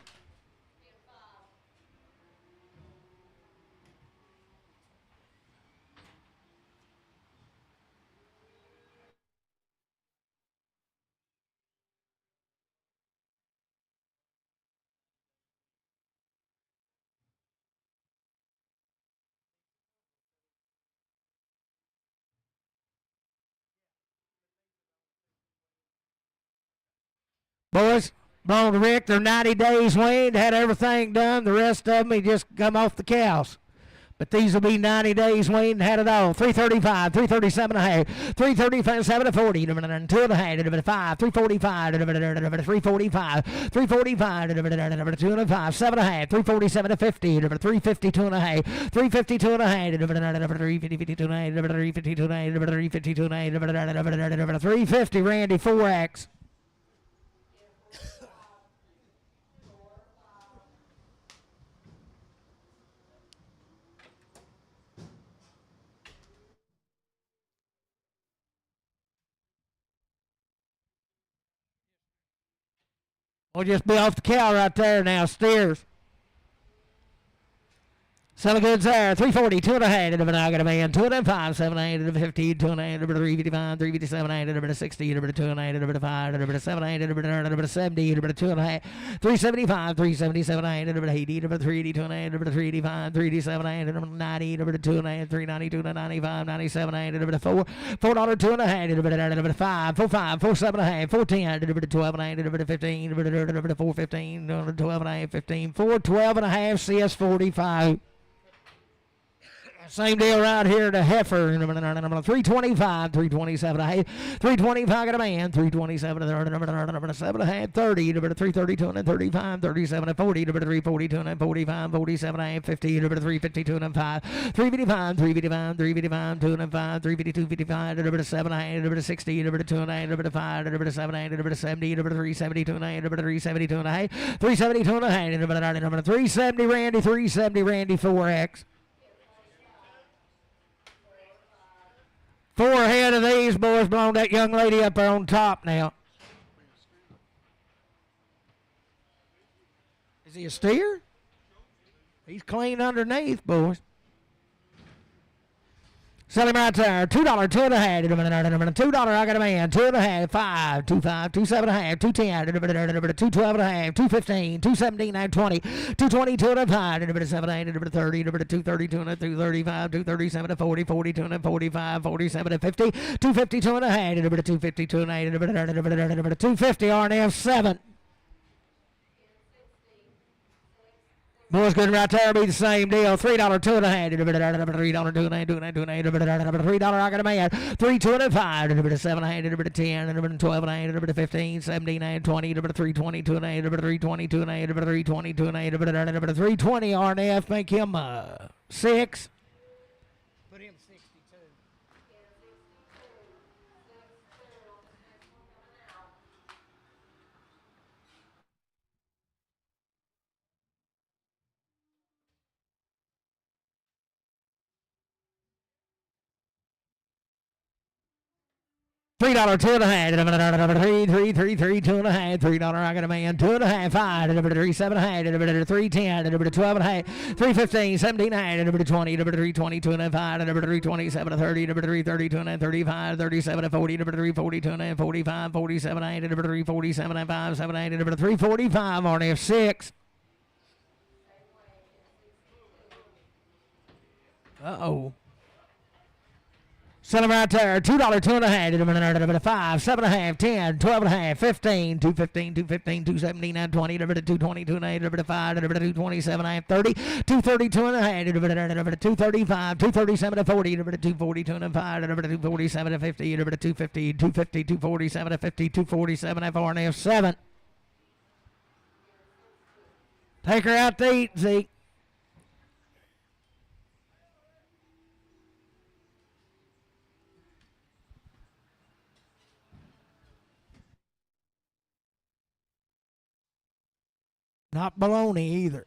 Boys, blown to Rick, they're 90 days weaned, had everything done. The rest of them, he just come off the cows. But these will be 90 days weaned and had it all. 335, 337 and a half, 337 to 40, 2 and a half, 5, 345, 345, 345, 2 and a 5, 7 and a half, 347 to 50, 352 and a half, 352 and a half, 352 and a half, 352 and a half, 352 and a half, 350, Randy 4X. We'll just be off the cow right there now, steers. Selling goods there, 340, 2 and a half, I got a man, 2 and a 5, 7 and 8, 15, 2 and a half, 355, 357, 8, 60, 2 and a half, 5, 7, 8, 70, 2 and a half, 375, 377, 8, 80, 380, 2 and a half, 385, 387, 8, 90, 2 and a half, 392, 95, 97, 8, 4, $4, 2 and a half, 5, 4, 5, 4, 7 and a half, 4, 10, 12 and a half, 15, 4, 15, 12 and a half, 15, 4, 12 and a half, CS 45. Same deal right here to heifer. 325, 327 a half, 325 got a man, 327 7 a half, 30, 332 and 35, 37 and 40, 342 and 45, 47 and a half, 50, 352 and 5, 355, 355, 355, 2 and 5, 352, 55, 7 and a half, 60, 2 and a half, 5, 7 and a half, 70, 372 and a half, 372 and a half, 372 and a half, 370 Randy, 370 Randy 4X. 4 ahead of these boys, blowing that young lady up there on top now. Is he a steer? He's clean underneath, boys. Sell him right there. $2, 2 and a half. $2, I got a man. 2 and a half. 5, 2, 5, 2, 7 and a half. 210. 212 and a half. 215. 217. 20. 220. 2 and a half. 7, 8, 30. 230. 235. 237. 40. 42 and 45. 47 and 50. 250. 2 and a half. 250. 2 and a half. 250. RNF 7. Boys good right there, be the same deal. $3 two and a half. $3 two and a half, two and a half, two and a half. $3 I got a man. 3 2 and 5. $7 and a half. $10. $12 and a half. $15. 17 and 20. $3.20 two and a half. $3.20 two and a half. $3.20 two and a half. $3.20 RNF. Make him 6. Put him 62. $3 two and a half. Three two and a half. $3 I got a man. 2 and a half. 5. 3 7 and a half. 3 10. 12 and a half. 3 15. 17 and a half. 20. 3 22 and a half. 3 27 and 30. 3 32 and a half. 35. 37 and 40. 3 42 and a half. 45. 47 and a half. 3 47 and 5. 7 and a half. 3 45 on F6. Uh-oh. Sell them right there. $2 two and a half. 5, 7 and a half, 10, 12 and a half, 15, 215, 215, 217, 220, 222 and a half, 5, 227 and a half, 30, 232 and a half, 235, 237 and 40, 242 and a 5, 247 and 50, 250, 250, 247 and 50, 247 and 4 and a half, 7. Take her out to eat, Zeke. Not baloney either.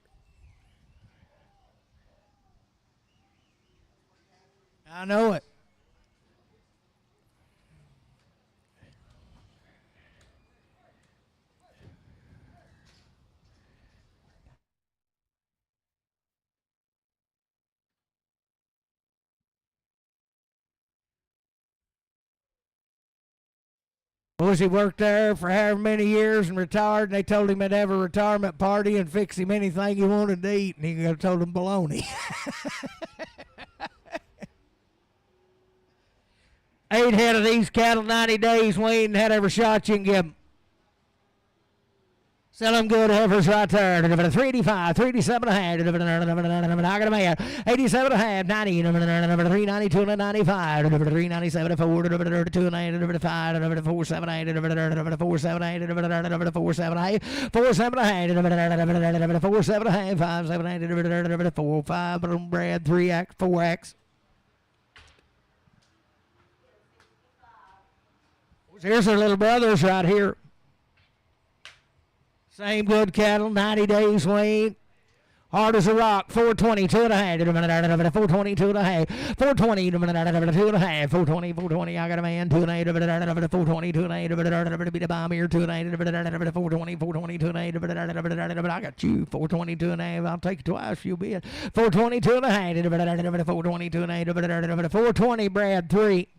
I know it. Boys, he worked there for however many years and retired, and they told him they'd have a retirement party and fix him anything he wanted to eat, and he told them baloney. 8 head of these cattle, 90 days, Wayne, had every shot you can give them. Sell them good heifers right there. 385, 387 and a half. I got a man. 87 and a half, 90, 392 and 95, 397 and 4, 2 and 8, 5, 478, 478, 478, 478, 478, 5, 7, 8, 4, 5, Brad, 3X, 4X. Here's their little brothers right here. Same good cattle, 90 days, Wayne. Hard as a rock, 420, 2 and a half, 420, 2 and a half, 420, 2 and a half, 420, 420, I got a man, 2 and a half, 420, 2 and a half, beat a bomb here, 2 and a half, 420, 420, 2 and a half, I got you, 420, 2 and a half, I'll take you twice, you bid, 420, 2 and a half, 420, 2 and a half, 420, Brad, 3.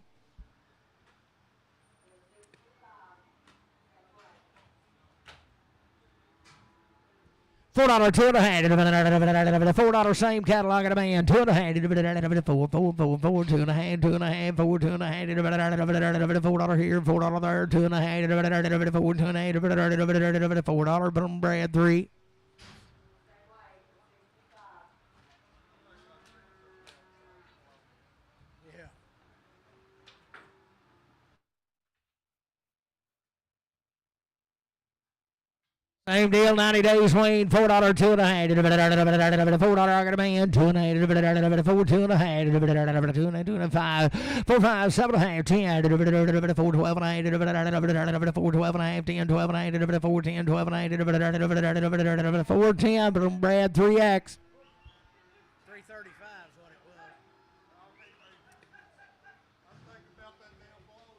$4 two and a half. $4 same cattle. I got a man. 2 and a half. 4, 4, 4, 4, 2 and a half, 2 and a half, 4, 2 and a half. $4 here, $4 there, 2 and a half. 4, 2 and a half. $4 from Brad 3. Same deal, 90 days, Wayne, $4 two and a half. $4 I got a man, 2 and a half, 4, 2 and a half, 2 and a 5, 4, 5, 7 and a half, 10, 4, 12 and a half, 4, 12 and a half, 10, 12 and a half, 4, 10, 12 and a half, 4, 10, from Brad 3X. 335 is what it was. I'm thinking about that damn ball.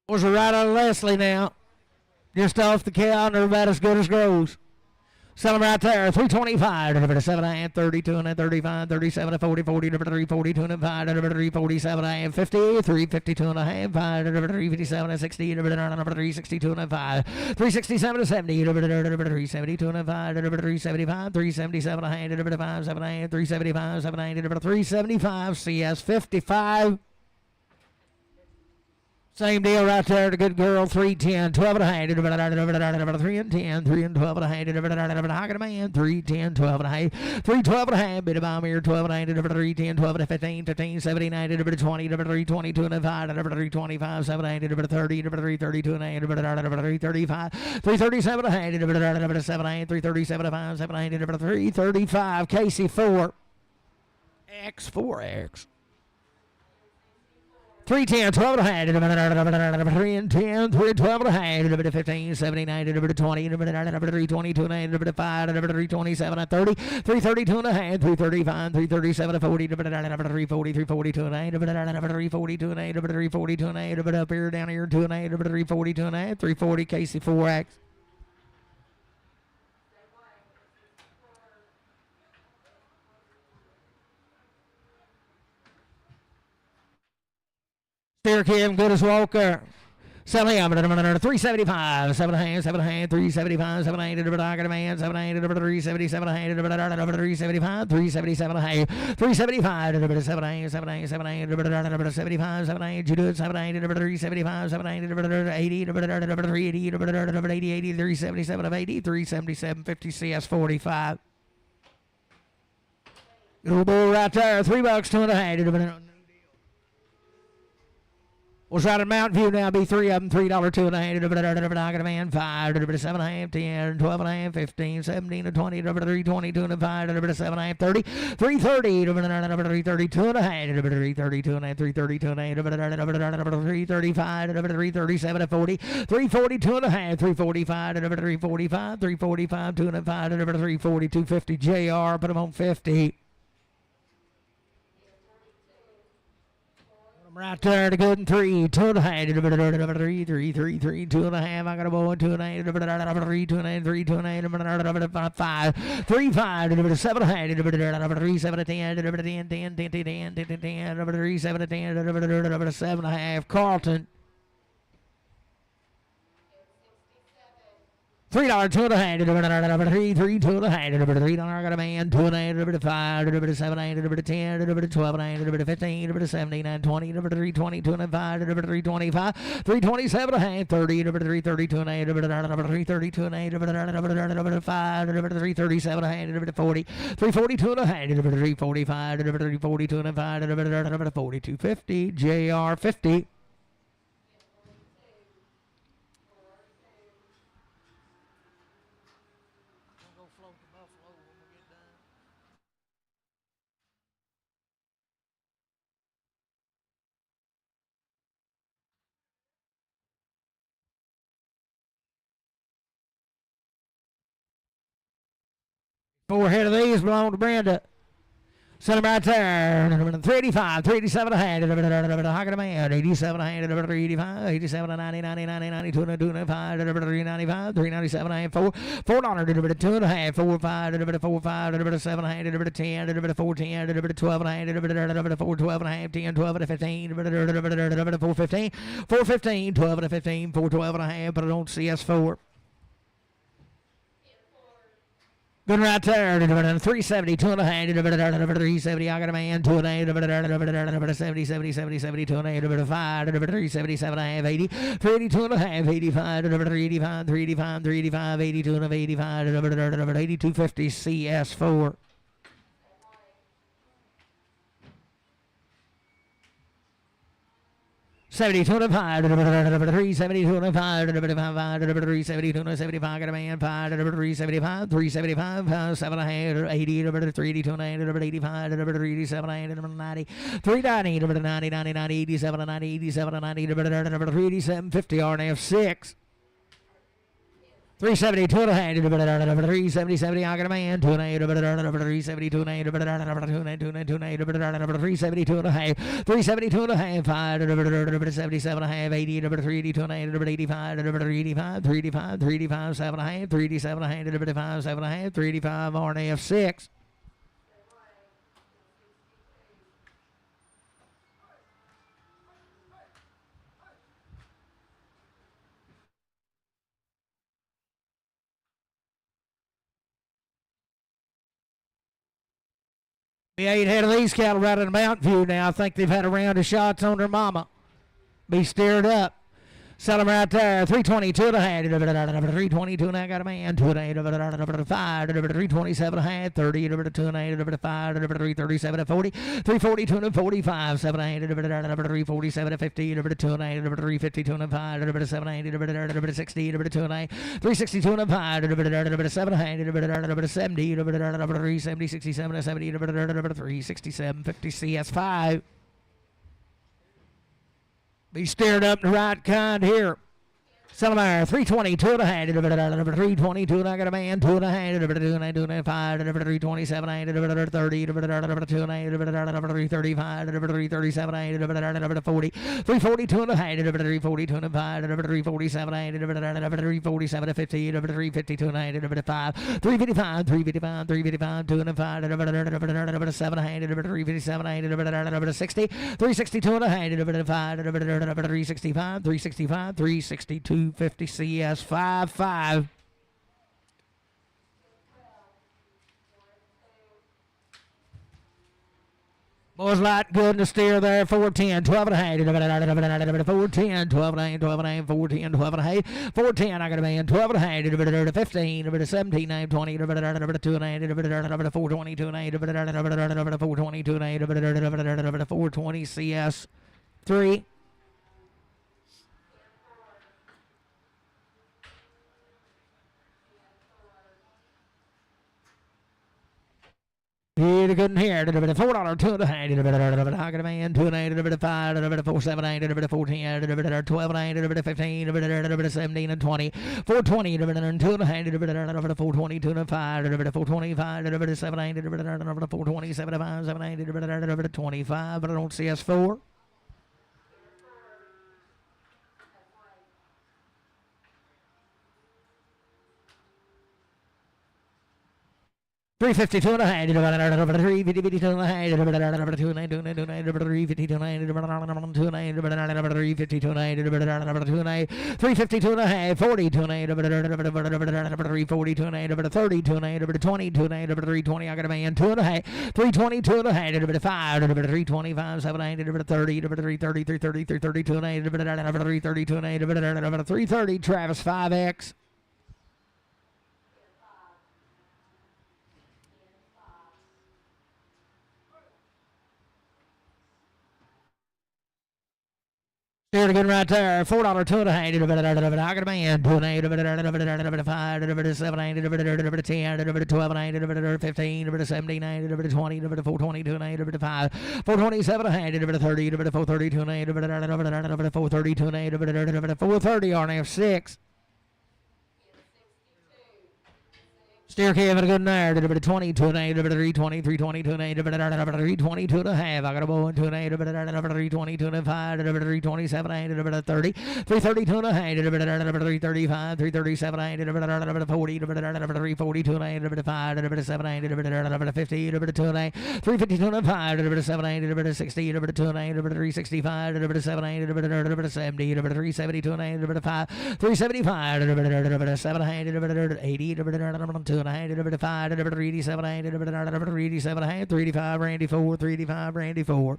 Was a right on Leslie now. Just off the counter, about as good as grows. Sell them right there. 325. Number 7 32 and 35, 37 40, 40, number 342 and 5, number 347 and 50, 352 and a half, 5, number 357 and 60, number 362 and 5, 367 and 70, number 372 and 5, number 375, 377 and a half, number 578, 375, 790, number 375, CS 55. Same deal right there, the good girl, 310, 12 and a half, 3 and 10, 3 and 12 and a half, Hocket man, 310, 12 and a half, 312 and a half, bit of bomb here, 12 and a half, 310, 12 and 15, 15, 79, 20, 322 and a 5, 325, 7, 30, 332 and a half, 335, 337 and a half, 7, 337 and 5, 7, 335, Casey 4, X, 4X. 310, 12 and a half, 3 and 10, 3 12 and a half, 15, 79, 20, 322 and a half, 5, 327 30, 332 and a half, 335, 337 40, 340, 342 and a half, 342 and a half, 342 and a half, up here, down here, 2 and a half, 342 and a half, 340, Casey 4X. Steer Kim, good as Walker. 375, 7 and a half, 375, 7 8, Dr. Man, 7 8, 377, 375, 377 and a half, 375, 7 8, 7 8, 7 8, 75, 7 8, you do it, 7 8, 375, 7 8, 80, 380, 80, 80, 377 of 80, 377, 50 CS 45. Little bull right there, $3, 2 and a half. We'll try to Mountain View now, be 3 of them, $3, 2 and a half, man, 5, 7 and a half, 10, 12 and a half, 15, 17, 20, 322 and a 5, 7 and a half, 30, 330, 332 and a half, 332 and a half, 332 and a half, 335, 337 40, 342 and a half, 345, 345, 345, 2 and a 5, 342, 50, JR, put them on 50. Right there, the good and 3, 2 and a half, 3, 2 and a half, I got a boy, 2 and a half, 3, 2 and a half, 3, 2 and a half, 5, 3, 5, 7 and a half, 3, 7 10, 10, 10, 10, 10, 10, 10, 3, 7 10, 7 and a half, Carlton. $3, 2 and a half, 3, 3, 2 and a half, $3, I got a man, 2 and a half, 5, 7, 8, 10, 12 and a half, 15, 17, 20, 322 and a 5, 325, 327 and a half, 30, 332 and a half, 332 and a half, 5, 337 and a half, 40, 342 and a half, 345, 342 and a 5, 4250, JR 50. Four head of these belong to Brenda. Send them right there. 385, 387 and a half. Hocket a man. 87 and a half. 385, 87 and 90, 90, 90, 92 and 205. 395, 397 and a half. $4. 2 and a half. 4, 5, 4, 5, 7 and a half. 10, 4, 10, 12 and a half. 4, 12 and a half. 10, 12 and 15. 4, 15, 4, 15, 12 and 15. 4, 12 and a half. But I don't see S4. Good right there, 370, 2 and a half, 370, I got a man, 2 and a half, 70, 70, 70, 70, 2 and a half, 5, 377 and a half, 80, 382 and a half, 85, 385, 385, 385, 82 and a half, 85, 8250, CS4. 72 and 5, 372 and 5, 372 and 75, got a man, 5, 375, 375, 7 and a half, 80, 382 and 85, 387 and 90, 390, 90, 90, 90, 87 and 90, 87 and 90, 387, 50, RNF 6. 370, 2 and a half, 370, 70, I got a man, 2 and a half, 370, 2 and a half, 2 and a half, 370, 2 and a half, 370, 2 and a half, 77 and a half, 80, 380, 2 and a half, 85, 385, 385, 385, 7 and a half, 387 and a half, 5, 7 and a half, 385, R and F 6. The 8 head of these cattle right in Mountain View now. I think they've had a round of shots on their mama. Be steered up. Sell them right there. 322 and a half. 322 and a half. Got a man. 2 and a half. 5. 327 and a half. 30. 2 and a half. 5. 337 and 40. 342 and 45. 7 and a half. 347 and 50. 2 and a half. 352 and 5. 7 and a half. 60. 2 and a half. 362 and 5. 7 and a half. 70. 370. 67 and 70. 367. 50 CS5. Be steered up the right kind here. Settlemire, 320, 2 and a half, 322, and I got a man, 2 and a half, 2 and a half, 2 and a half, 5, 327, 30, 2 and a half, 335, 337, 40, 342 and a half, 342 and 5, 347, 347, 50, 352 and a half, 5, 355, 355, 355, 2 and a 5, 7 and a half, 357, 60, 362 and a half, 5, 365, 365, 362. 50 CS 55. Boys light good in the steer there. 410, 12 and a half. 410, 12 and a half, 12 and a half, 410, 12 and a half. 410, I got a man, 12 and a half. 15, 17, 20, 2 and a half, 420, 2 and a half, 420, 2 and a half, 420 CS 3. You couldn't hear it. $4, 2 and a half. I got a man, 2 and a half, 5, 4, 7, 8, 14, 12 and a half, 15, 17 and 20, 420, 2 and a half, 420, 2 and 5, 425, 7, 8, 420, 75, 7, 8, 25, but I don't see S4. 352 and a half, 352 and a half, 352 and a half, 352 and a half, 352 and a half, 42 and a half, 342 and a half, 32 and a half, 22 and a half, 320. I got a man, 2 and a half, 322 and a half, 5, 325, 7, 8, 30, 330, 330, 332 and a half, 332 and a half, 330. Travis 5X. Steered good right there. $4, 2 and a half. I got a man. 2 and a half. 5, 7, 8, 10, 12 and a half, 15, 17, 20, 420, 2 and a half, 5, 427 and a half, 30, 432 and a half, 432 and a half, 430 on F6. Steer Kevin a good there. 22 and a half, 320, 322 and a half, 322 and a half. I got a bow and 2 and a half, 322 and a 5, 327 and a half, 30, 332 and a half, 335, 337 and a half, 40, 342 and a half, 5, 7 and a half, 50, 2 and a half, 352 and a 5, 7 and a half, 60, 2 and a half, 365, 7 and a half, 70, 372 and a half, 5, 375, 7 and a half, 80, 2 and a half, 5, 387, 387 and a half, 385, Randy 4, 385, Randy 4.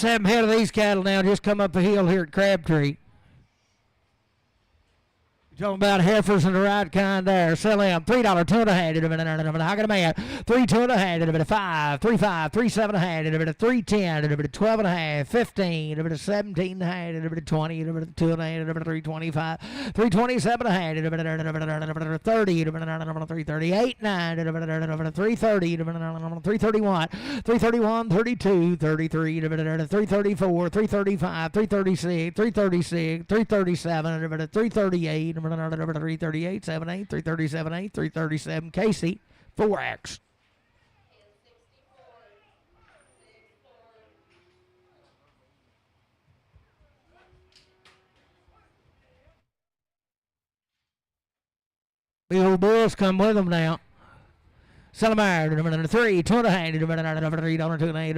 7 head of these cattle now just come up a hill here at Crabtree. Talking about heifers and the right kind there. Sell them $3, 2.5. How can I make 3, 2.5. 5, 3, 5, 3, 7.5. 3, 10. 12.5. 15. 17.5. 20. 2.5. 3, 25. 3, 27.5. 30. 3, 38. 9. 3, 30. 3, 31. 3, 31. 32. 33. 3, 34. 3, 35. 3, 36. 3, 36. 3, 37. 3, 38. 338, 78, 337, 8, 337, Casey, 4X. Big old bulls come with them now. Sell them out. 3, 2.5. 3, 2.5. 3, 2.5.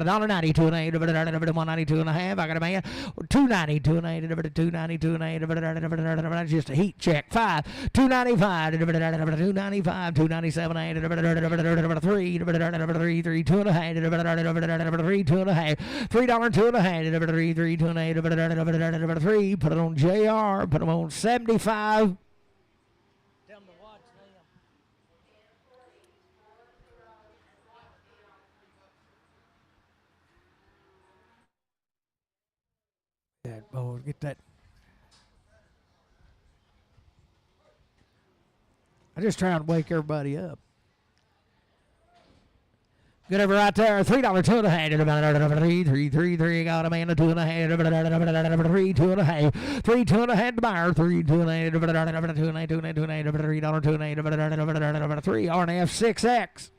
$1.90, 2.8. 192.5. I got a man. 290, 2.8. 290, 2.8. That's just a heat check. 5, 295. 295, 297. 3, 3, 2.5. 3, 2.5. $3, 2.5. 3, 3, 2.8. 3. Put it on JR. Put them on 75. Oh, get that. I just try and wake everybody up. Good over right there. $3, 2.5. 3, 3, 3, 3. Got a man a 2.5. 3, 2.5. 3, 2.5 to buyer. 3, 2.5. 2.8, 2.8, 2.8. $3, 2.8. 3 RNF 6X.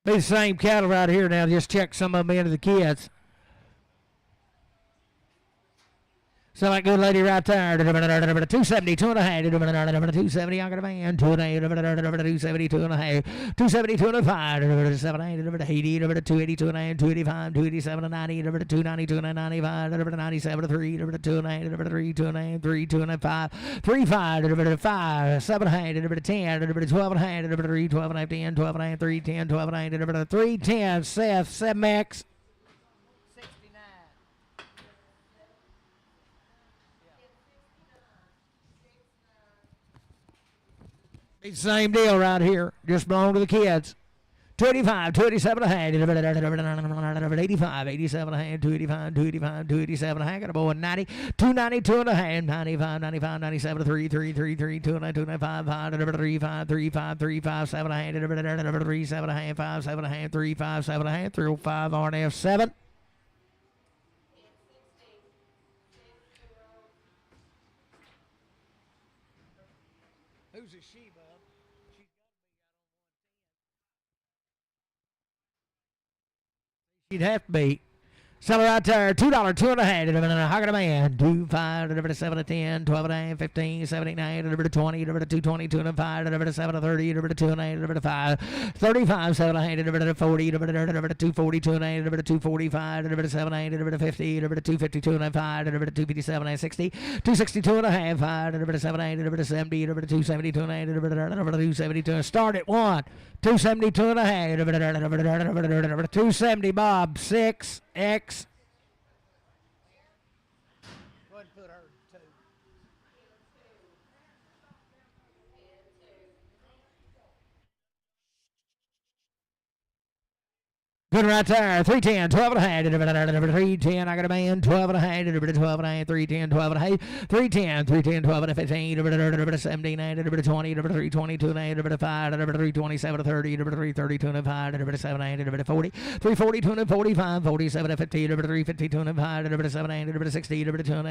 Be the same cattle right here now. Just check some of them into the kids. So that good lady right there. 270, 2.5. 270, I got a man. 2.8. 270, 2.5. 270, 2.5. 7, 80, 280, 2.9. 285, 287, 90. 290, 295. 97, 3. 2.9. 3, 2.9. 3, 2.5. 3, 5. 5, 7, 10. 12, 3, 12, 10. 12, 3, 10. 12, 3, 10. Seth, 7X. It's the same deal right here. Just belong to the kids. 285, 287 a hand. 85, 87 a hand. 285, 285, 287 a hand. Got a boy 90, 292 and a hand. 95, 95, 97, 3, 3, 3, 3, 209, 295, 5, 3, 5, 3, 5, 3, 5, 7 a hand. 3, 7 a hand. 5, 7 a hand. 3, 5, 7 a hand. 305 RNF 7. Who's a she, bub? She'd have to be. Sell her right there. $2, 2.5. How can a man? 2, 5, 7, 10, 12, 9, 15, 79, 20, 220, 205, 7, 30, 2, 5, 35, 7, 40, 240, 245, 7, 50, 250, 205, 257, 60, 262 and a half, 5, 7, 70, 270, 272. Start at 1. 272 and a half. 270 Bob 6X. Go ahead and put her 2. Good right there. 310, 12 and a half. 310, I got a man. 12 and a half. 12 and a half. 310, 12 and a half. 310, 310, 12 and a 15. 17, 20, 320, 2 and a half. 5, 327, 30, 330, 2 and 5, 7, 40, 340, 2 and 45, 47, 50, 350, 2 and 5, 7, 60, 2 and 5,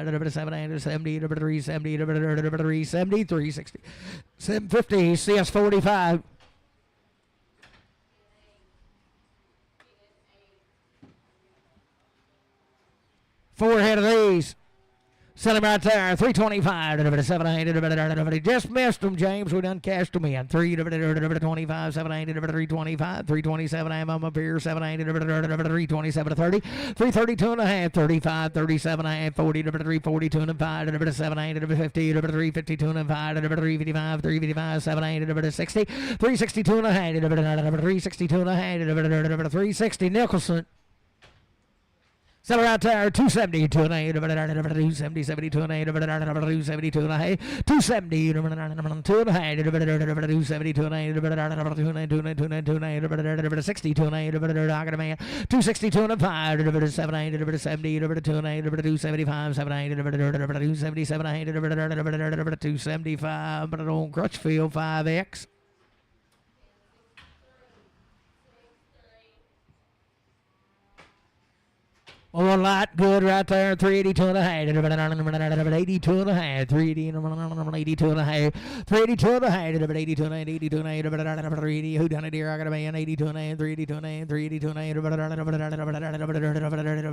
7, 70, 370, 370, 360, 750, CS 45. 4 head of these. Sell him right there. 325. 700. Just missed him, James. We done cashed him in. 325. 700. 325. 327. I'm up here. 700. 327. 30. 332 and a half. 35. 37 and a half. 40. 342 and 5. 700. 50. 352 and 5. 355. 355. 700. 60. 362 and a half. 362 and a half. 360. Nicholson. Sell right there, 270, 270, 72 and 8, 272 and a half, 270, 2 and a half, 272 and 8, 62 and 8, 262 and 5, 770, 2 and 8, 275, 700, 277, 275, but on Crutchfield 5X. One light, good right there, 382 and a half, 82 and a half, 382 and a half, 382 and a half, 82 and a half, 82 and a half, 380, who done it here? I got a man, 82 and a half, 382 and a half, 382 and a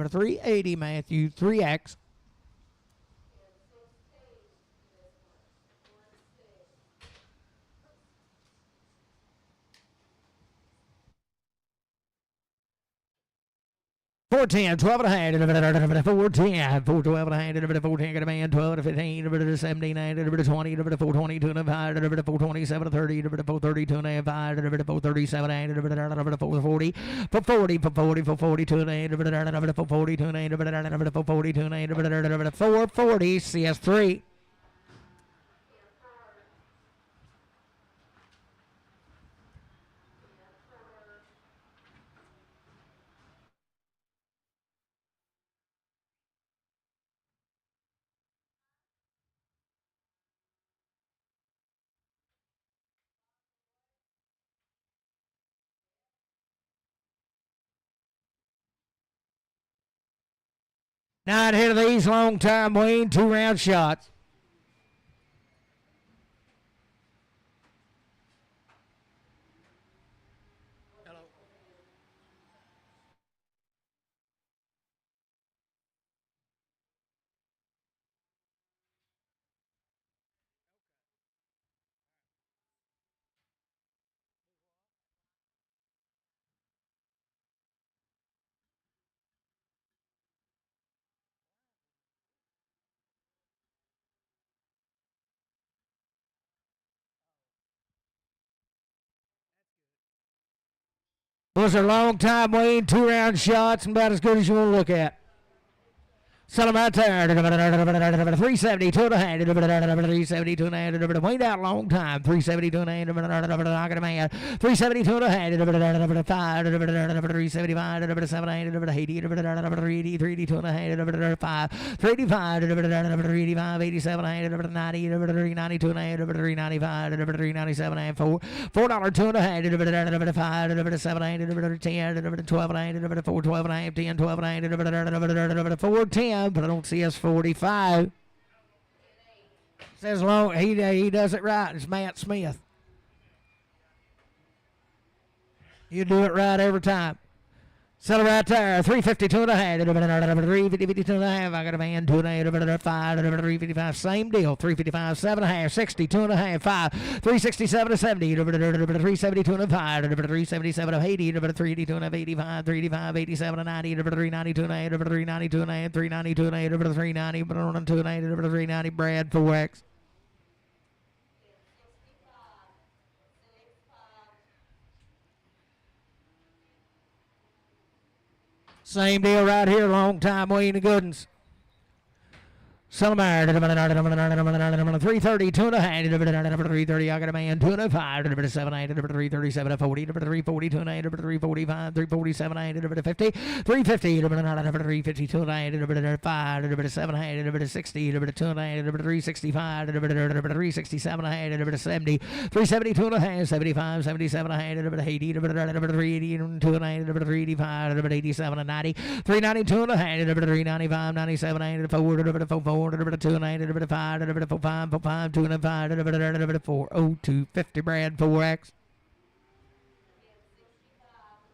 half, 380, Matthew, 3X. Four 10, 12 and a half, 410, 412 and a half, 410, got a man, 12 to 15, 17, 20, 422 and a 5, 427 to 30, 432 and a half, 5, 437, 440, 440, 442 and a half, 442 and a half, 442 and a half, 440, CS3. Nine hit of these, long time Wayne, 2-round shots. Those are long time Wayne, 2-round shots, and about as good as you want to look at. Sell them right there. 372 and a half. 372 and a half. Wayne out a long time. 372 and a half. I got a man. 372 and a half. 5. 375. 700. 80. 382 and a half. 5. 385. 385. 87 and a half. 90. 392 and a half. 395. 397 and a half. $4. 2 and a half. 5. 700. 10. 12 and a half. 412 and a half. 10. 12 and a half. 410. But I don't see us 45. Says long he does it right. It's Matt Smith. You do it right every time. Sell it right there. 352 and a half. 352 and a half. I got a man. 2 and a half. 5. 355. Same deal. 355. 7 and a half. 62 and a half. 5. 367 to 70. 372 and a 5. 377 of 80. 382 and a 85. 385. 87 and 90. 392 and a half. 392 and a half. 392 and a half. 390. 2 and a half. 390. Brad 4X. Same deal right here, long time Wayne and Goodens. Sullivan, 332 and a half, 330, I got a man, 2 and a 5, 700, 337, 40, 342 and a half, 345, 347, 50, 350, 352 and a half, 5, 700, 60, 2 and a half, 365, 367 and a half, 70, 372 and a half, 75, 77 and a half, 80, 380 and 2 and a half, 385, 87 and 90, 392 and a half, 395, 97 and 4, 2 and 8, 5, 5, 2 and 5, 4, 02, 50, Brad 4X.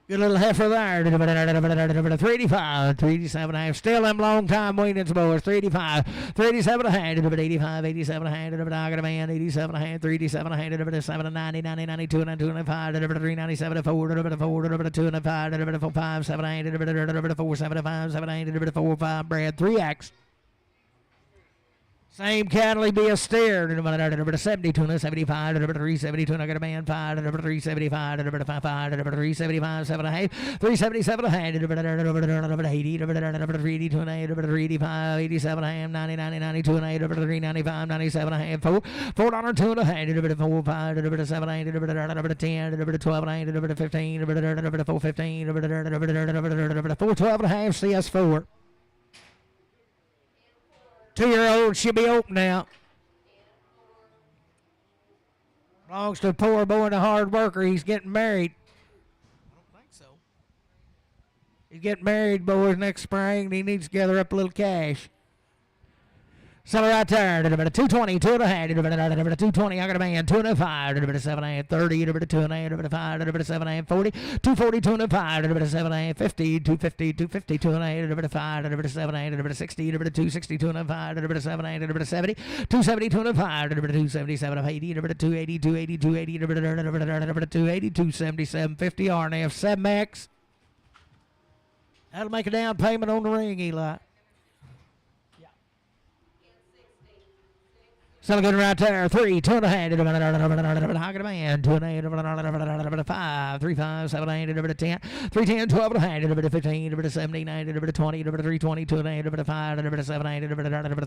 Good little heifer there. 385, 387 and a half. Still them long time weanings, boys. 385, 387 and a half. 85, 87 and a half. I got a man. 87 and a half. 387 and a half. 7 and 90, 90, 92 and 2 and 5. 397 4, 4, 2 and 5. 4, 5, 7 8. 4, 7 5, 7 8. 4, 5. Brad 3X. Same cattle be a steer. 72 and 75, 372 and I got a man 5, 375, 375, 7 and a half, 377 and a half, 80, 382 and 8, 385, 87 and a half, 90, 90, 92 and 8, 395, 97 and a half, 4, 2 and a half, 4, 5, 7, 8, 10, 12 and 8, 15, 4, 15, 4, 12 and a half, CS4. 2-year-old should be open now. Belongs to a poor boy and a hard worker. He's getting married. I don't think so. He's getting married, boys, next spring, and he needs to gather up a little cash. Sell it right there. 220, 2 and a half. 220, I got a man. 2 and a 5. 7 and a half. 30, 2 and a half. 5, 7 and a half. 40, 240, 2 and a 5. 7 and a half. 50, 250, 250, 2 and a half. 5, 7 and a half. 60, 260, 2 and a 5. 7 and a half. 70, 270, 2 and a 5. 277, 80, 280, 280, 280, 280, 277, 50 RNF, 7X. That'll make a down payment on the ring, Eli. Selling good right there. 3, 2 and a half. I got a man. 2 and a half. 5, 3, 5, 7, 8, 10, 3, 10, 12 and a half. 15, 17, 19, 20, 3, 20, 2 and a half. 5, 7, 8,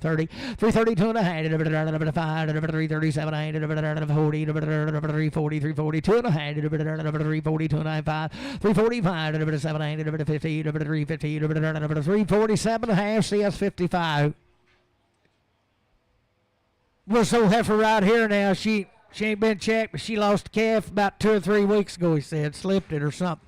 30, 3, 30, 2 and a half. 5, 3, 37, 8, 40, 3, 40, 3, 40, 2 and a half. 3, 40, 2 and a half. 5, 3, 45, 7, 8, 50, 3, 50, 3, 47 and a half. CS 55. We're so heifer right here now. She ain't been checked, but she lost a calf about 2 or 3 weeks ago, he said. Slipped it or something.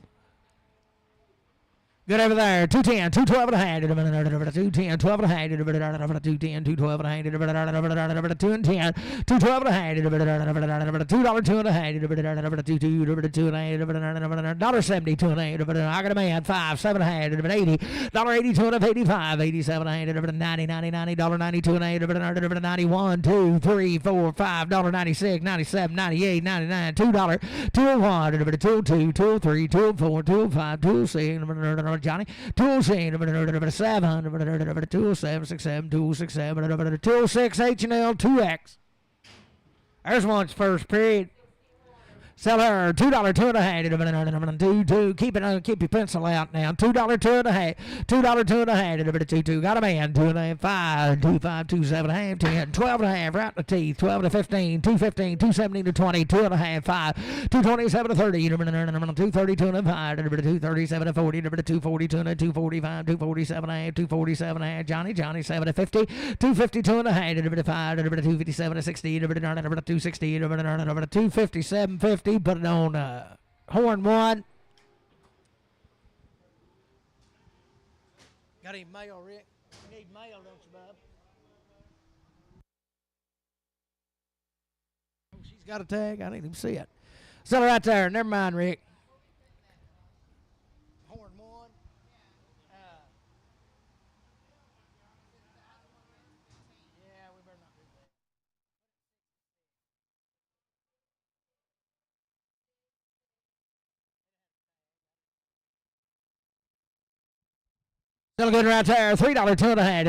Good over there. 210, 212 and a half. 210, 12 and a half. 210, 212 and a half. 210, 212 and a half. $2 2 and a half. 2 and a half. $1.70, 2 and a half. I got a man. 5, 7 and a half. 80, $1.82 and a half. 85, 87 and a half. 90, 90, 90, $1.92 and a half. 91, 2, 3, 4, 5, $1.96, 97, 98, 99, $2, 201, 202, 203, 204, 205, 206. Johnny, 207, 7, 207, 67, 267, 206, H&L, 2X. There's one's first period. Sell her $2 2 and a half. 2 keep your pencil out now. $2 2 and a half. $2 2 and a half. 2 got a man. 2 and a half. 5 2 5 2 7 and a half. 10 12 and a half. Right in the teeth. 12 to 15. 215 217 to 20. 2 and a half. 5 227 to 30. 232 and a 5. 237 to 40. 242 and a 245. 247 and a half. 247 and a half. Johnny 7 to 50. 252 and a half. 5 257 to 60. 260. 257 50. Put it on horn 1. Got any mail, Rick? You need mail, don't you, Bob? Oh, she's got a tag. I didn't even see it. Sell it right there. Never mind, Rick. Horn 1. Yeah, we better not do that. Still good right there. $3 2 and a half.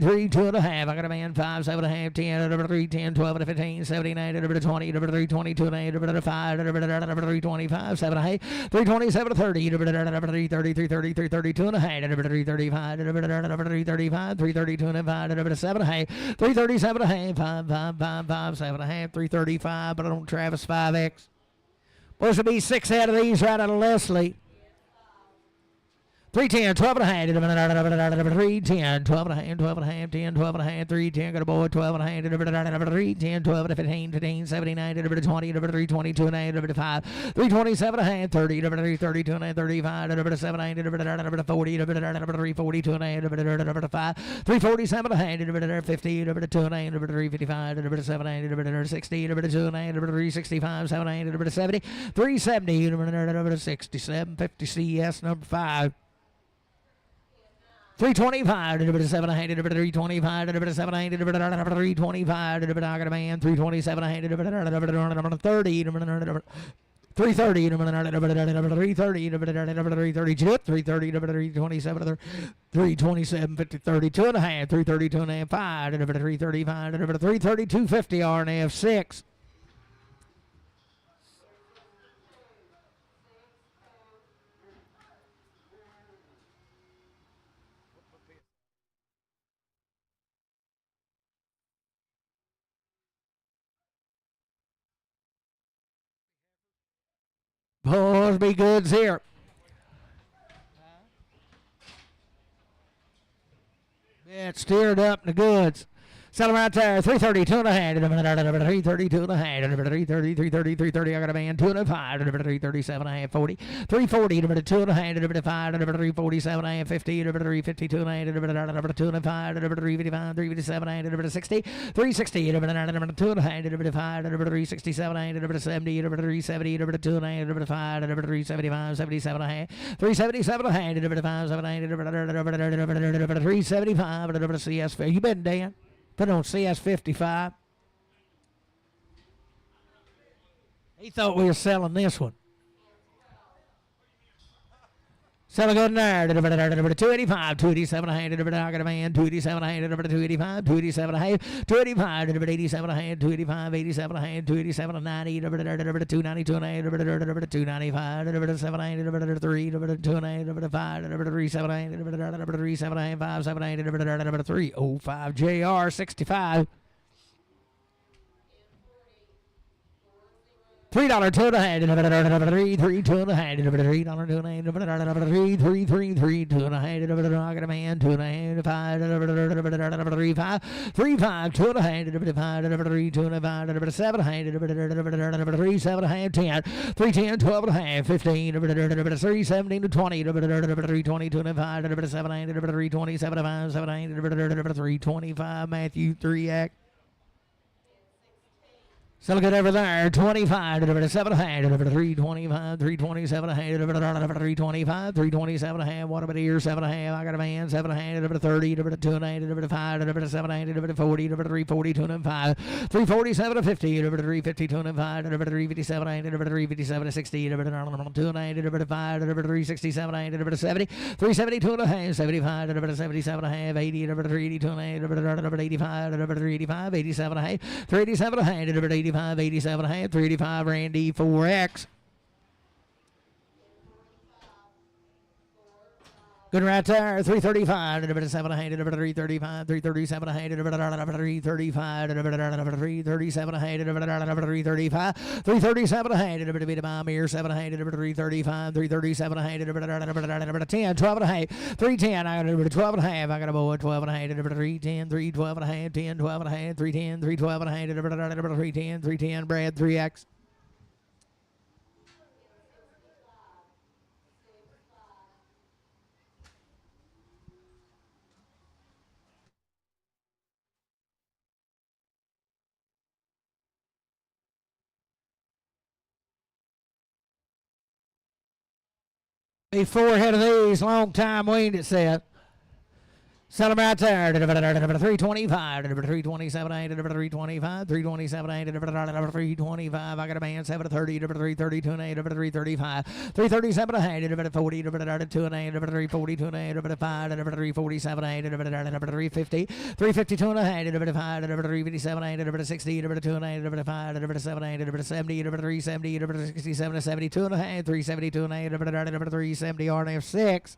3 2 and a half. I got a man. 5 7 and a half. 10 3 10 12 to 15 79 20 3 22 and a half. 5 3 25 7 and a half. 327 to 30 3 30 3 30 3 32 and a half. 3 35 3 35 3 32 and a half. 7 and a half. 337 and a half. 5 5 5 5 7 and a half. 335. But I don't Travis 5X. Supposed to be 6 out of these right out of Leslie. 310, 12 and a half, 310, 12 and a half, 12 and a half, 10, 12 and a half, 310, got a boy, 12 and a half, 310, 12 and 15, 15, 79, 20, 322 and a half, 5, 327 and a half, 30, 332 and a half, 35, 79, 40, 342 and a half, 5, 347 and a half, 50, 2 and a half, 355, 7, 60, 2 and a half, 365, 7, 70, 370, 67, 50 CS number 5. 325, 700, 325, 700, 325, I got a man, 327, 30, 330, 330, 327, 327, 50, 32 and a half, 332 and a half, 5, 335, 332, 50, RNF 6. Boys be goods here. Yeah, it's steered up in the goods. Sell them right there. 332 and a half. 332 and a half. 330, 330, 330. I got a man. 2 and a 5. 337 and a half. 40. 340. 2 and a half. 5. 347 and a half. 50. 352 and a half. 2 and a 5. 355. 357 and a half. 60. 360. 2 and a half. 5. 367 and a half. 70. 370. 2 and a half. 5. 375. 77 and a half. 377 and a half. 5. 375. CS. You been, Dan? Put on CS 55. He thought we were selling this one. Sell a good in there. 285, 287 and a half. I got a man. 287 and a half. 285, 287 and a half. 285, 287 and a half. 285, 87 and a half. 287 and 90. 292 and a half. 295, 7 and a half. 3, 2 and a half. 5, 3, 7 and a half. 3, 7 and a half. 5, 7 and a half. 305 JR 65. $3 2 and a half, 3 2 and a half, $3 2 and a half, 3 2 and a half, I got a man, 2 and a half, 5, 3 5, 3 5, 2 and a half, 3 2 and a half, 7 and a half, 3 7 and a half, 10, 3 10, 12 and a half, 15, 3 17 to 20, 3 22 and a half, 7 and a half, 3 27 and a half, 7 and a half, 3 25, Matthew 3X. Still good over there. 25, 7 and a half, 325, 327 and a half, 325, 327 and a half. What about here? 7 and a half. I got a man. 7 and a half, 30, 2 and a half, 5, 7 and a half, 40, 342 and 5, 347 to 50, 352 and 5, 357 and 357 to 60, 2 and a half, 5, 367 and 70, 372 and a half, 75, 77 and a half, 80, 382 and a half, 85, 385, 87 and a half, 387 and a half, 85, 87 and a half, 385, Randy 4X. Good right there. 335, 7 and a half, 335, 337 and a half, 335, 337 and a half, 335, 337 and a half, bit of bomb here, 7 and a half, 335, 337 and a half, 10, 12 and a half, 310, I got 12 and a half, I got a boy, 12 and a half, 310, 312 and a half, 10, 12 and a half, 310, 312 and a half, 310, 310, Brad 3X. Be 4 head of these, long time weaned it said. Sell them right there. 325, 327, 325, 327, 325. I got a man, 730, 332, 335, 337, 40, 2 342, 5, 347, 350, 352 and a half, 5, 357, 60, 2 5, 7, 70, 370, 67, 72 and a half, 372 and a half, 370, RNF 6.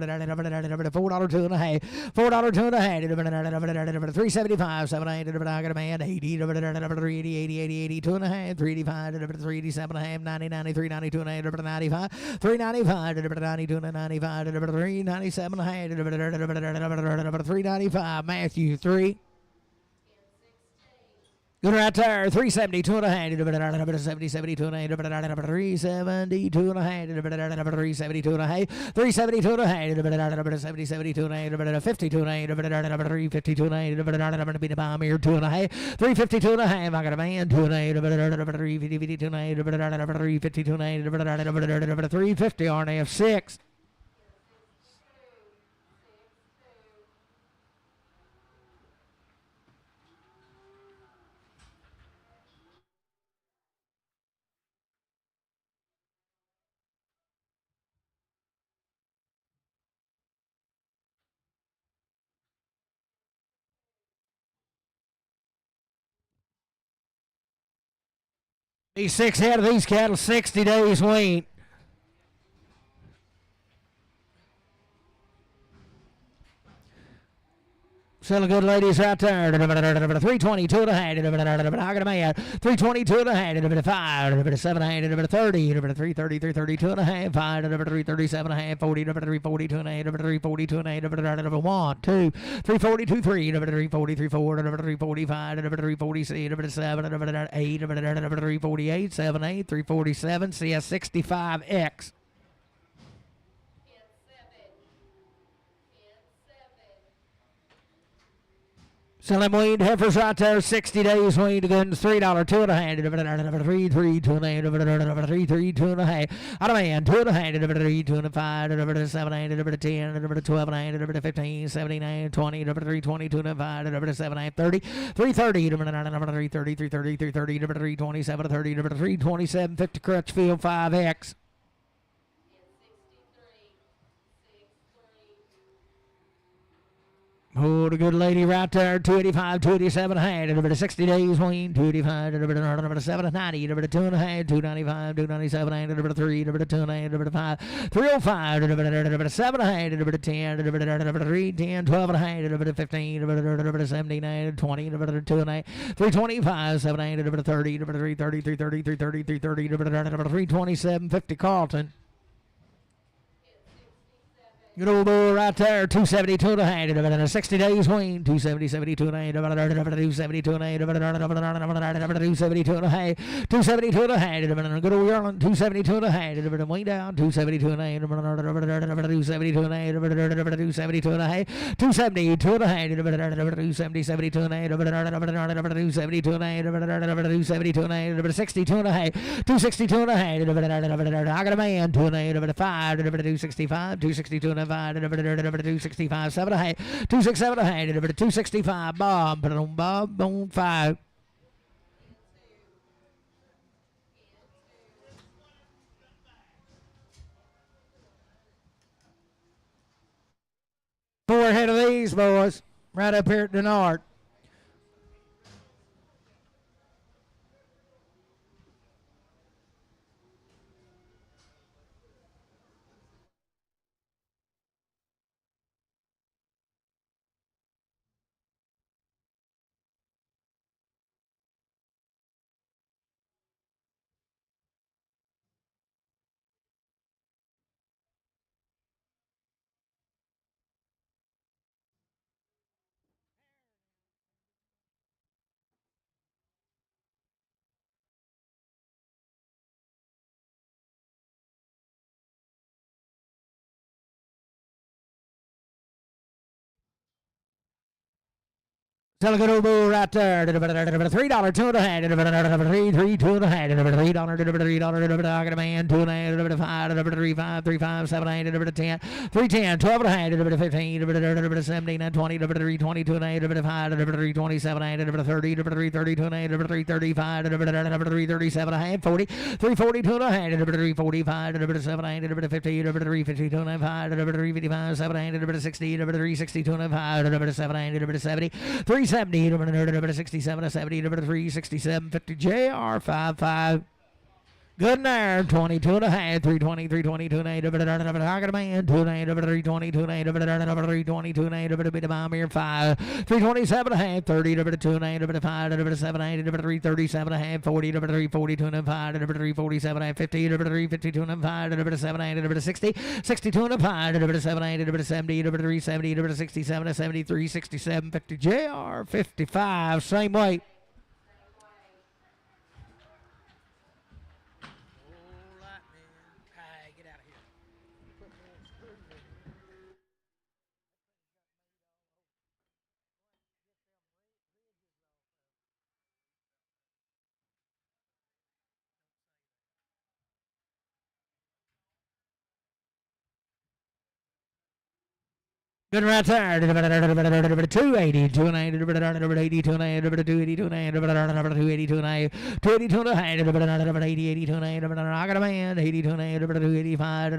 $4 two and a half, $4 two and a half, $3.75, 7 I got a man, 80, 380, 80, 80, 80, two and a half, 385, 387 and a half, 90, 90, 392 and a half, 95, 395, 92 and a 95, 397 and a half, 395, Matthew 3. Good right there, 372 and a half, 72 and a half, 372 and a half, 372 and a half, 372 and a half, 72 and a half, 52 and a half, 352 and a half, beat a bomb here, 2 and a half, 352 and a half, I got a man, 2 and a half, 352 and a half, 352 and a half, 350 on F 6. These 6 head of these cattle, 60 days wean. Selling good ladies right there. 322 and a half. I got a man. 322 and a half. 5. 7 and a half. 30. 330. 332 and a half. 5. 337 and a half. 40. 342 and a half. 342 and a half. 1, 2. 342. 3. 340. 4. 345. 346. 7. 8. 348. 7. 8. 347. CS 65X. Selling weaned heifers right there, 60 days weaned guns, $3, 2 and a half, 3, 3, 2 and a half, 3, 3, 2 and a half, out of man, 2 and a half, 3, 2 and a 5, 7 and a half, 10, 12 and a half, 15, 17, 20, 3, 20, 2 and a 5, 7 and a half, 30, 330, 330, 330, 330, 327, 30, 327, 50 Crutchfield 5X. Oh, the good lady right there, 285, 287 half, 60 days wean, 285, 790, 2 and a half, 295, 297 half, 3, 2 and a half, 5, 305, 7 half, 10, 3, 10, 12 and a half, 15, 17, 20, 2 and a half, 325, 7 half, 30, 330, 330, 330, 330, 327, 50 Carlton. Good old bull right there, 272 and a half, 60 days wean, 270, 72 and a half, 272 and a half, 272 and a half, 272 and a half, good old yearling, 272 and a half, wean down, 272 and a half, 272 and a half, 272 and a half, 272 and a half, 270, 72 and a half, 272 and a half, 272 and a half, 62 and a half, 262 and a half, I got a man, 2 and a half, 5, 265, 262 and a half, 265, 7 and a half, 267 and a half, 265, Bob, Bob on 5. Four ahead of these boys, right up here at Denard. Sell a good old bull right there. $3, 2 and a half. $3, 2 and a half. $3, I got a man, 2 and a half. $5, 3, 5, 3, 5, 7, 8, $10, 310, 12 and a half. 15, 17, 20, 3, 22 and a half. 5, 3, 27, 8, 30, 3, 32 and a half. 3, 35, 3, 37 and a half. 40, 3, 42 and a half. 3, 45, 7, 8, 50, 3, 52 and a half. 3, 55, 7, 8, 60, 3, 62 and a half. 7, 8, 70, 3, 70, 67, 70, 3, 67, 50, JR, 5. Good in there, 22 and a half, 320, 322 and 8, I got a man, 2 and 8, 322 and 8, 322 and 8, bit of bomb here, 5, 327 and a half, 30, 2 and 8, 5, 7, 8, 337 and a half, 40, 342 and 5, 347 and 50, 352 and 5, 7, 8, 60, 62 and 5, 7, 8, 70, 370, 67, 73, 67, 50, JR, 55, same weight. Good right there. 280, 2 and 8, 82 and 8, 282 and 8, 282 and 8, 282 and 8, 80, 82 and 8, I got a man, 82 and 8, 285,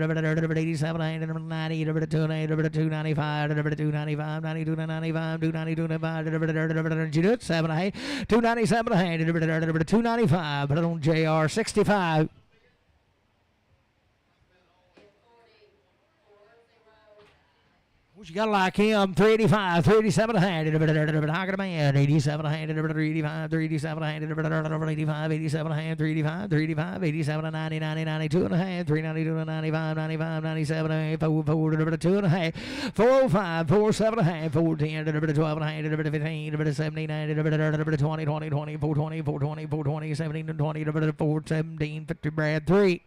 87 and 8, 90, 2 and 8, 295, 295, 92 and 95, 292 and 5, did you do it? 7 and 8, 297 and 8, 295, put it on JR, 65. What you got like him? 385, 387 a hand. I got a man. 87 a hand. 385, 387 a hand. 85, 87 a hand. 385, 385, 87 a 90, 90, 92 and a hand. 392 and 95, 95, 97 4, 2 and a half. 405, 47 a hand. 410, 12 and a hand. 15, 17, 20, 20, 20, 420, 420, 420, 17, 20, 417, 50, Brad, 3.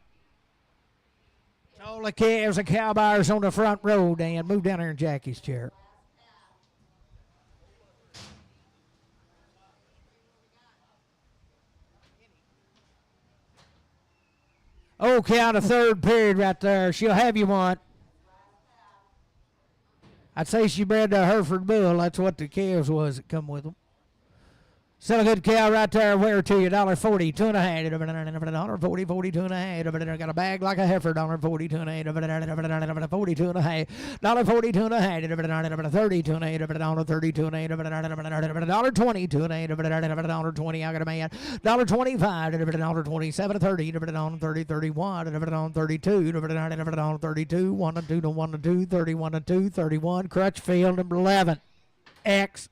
All the calves and cowboys on the front row, Dan. Move down there in Jackie's chair. Okay, on the third period right there. She'll have you one. I'd say she bred the Hereford Bull. That's what the calves was that come with them. Sell a good cow right there. Where to you? $1.40, 2 and a half. $1.40, 42 and a half. Got a bag like a heifer. $1.42 and a half. 42 and a half. $1.42 and a half. 32 and a half. $32 and a half. $1.22 and a half. $1.20. I got a man. $1.25. $1.27. 30. $30. 31. $32. $32. 1 and 2 to 1 and 2. 31 and 2. 31. Crutchfield number 11. X.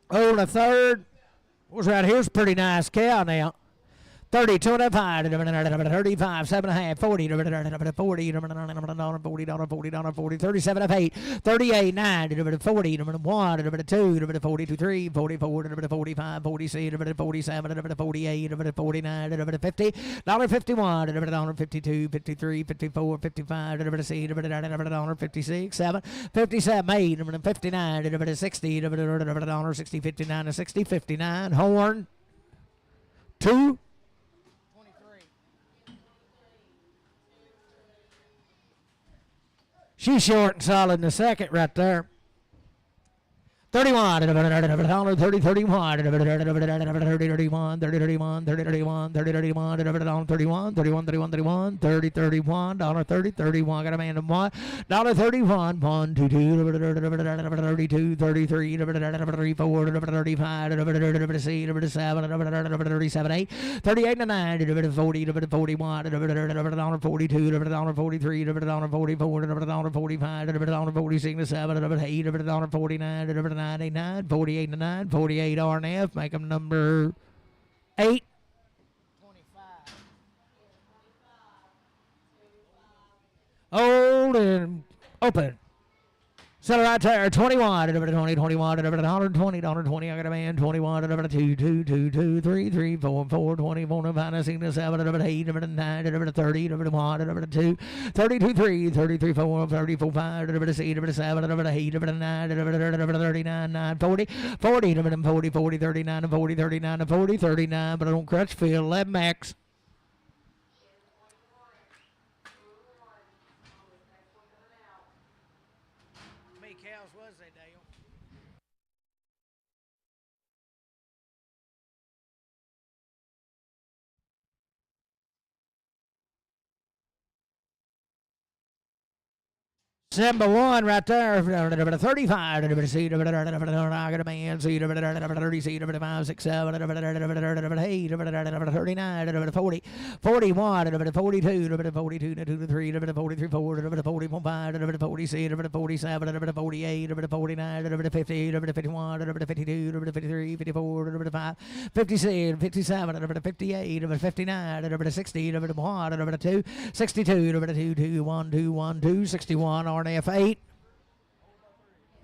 Oh, the third was right here's a pretty nice cow now. 32 and a half, 35, 7 and a half, 40, 40, $40, 37 and 8, 38, 9, 40, 1, 2, 42, 3, 44, 45, 46, 47, 48, 49, 50, $51, 52, 53, 54, 55, 56, 7, 57, 8, 59, 60, 60, 59, 60, 59, horn, 2. She's short and solid in the second right there. 31, 30, 31, 30, 31, 30, 31, 30, 31, 30, 31, 31, 31, 31, 30, 31, $30, 31. Got a man of $1, $31, 1, 2, 2, 32, 33, 34, 35, 37, 8, 38 and 9, 40, 41, 42, 43, 44, 45, 46, 7, 8, 49, 99, 48 and 9, 48 R and F, make them number 8. 25. Old and open. Sell right there, 21, $20, $21, $120, I got a man, 21, $2, 2, 2, 2, 3, 3, 4, 4, 24, 5, 6, 7, $8, $9, $30, $1, $2, 32, 3, 33, 4, 34, 5, $6, $7, $8, $9, 39, 9, 40, 40, 40, 40, 39, 40, 39, 40, 39, but I don't Crutchfield, 11 max. Number one right there, 35, I got a man, see, 35, 6, 7, 8, 39, 40, 41, 42, 42, 2, 3, 43, 4, 44, 5, 46, 47, 48, 49, 50, 51, 52, 53, 54, 55, 56, 57, 58, 59, 60, 1, 2, 62, 2, 2, 1, 2, 1, 2, 61, RNF8.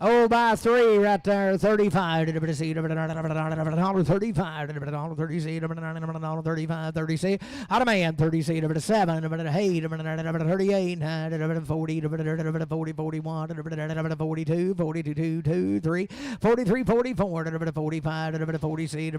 Oh, by 3 right there, 35, $35, $35, $36, 36, out of man, 36, 7, 8, 38, 40, 40, 41, 42, 42, 2, 3, 43, 44, 45, 46,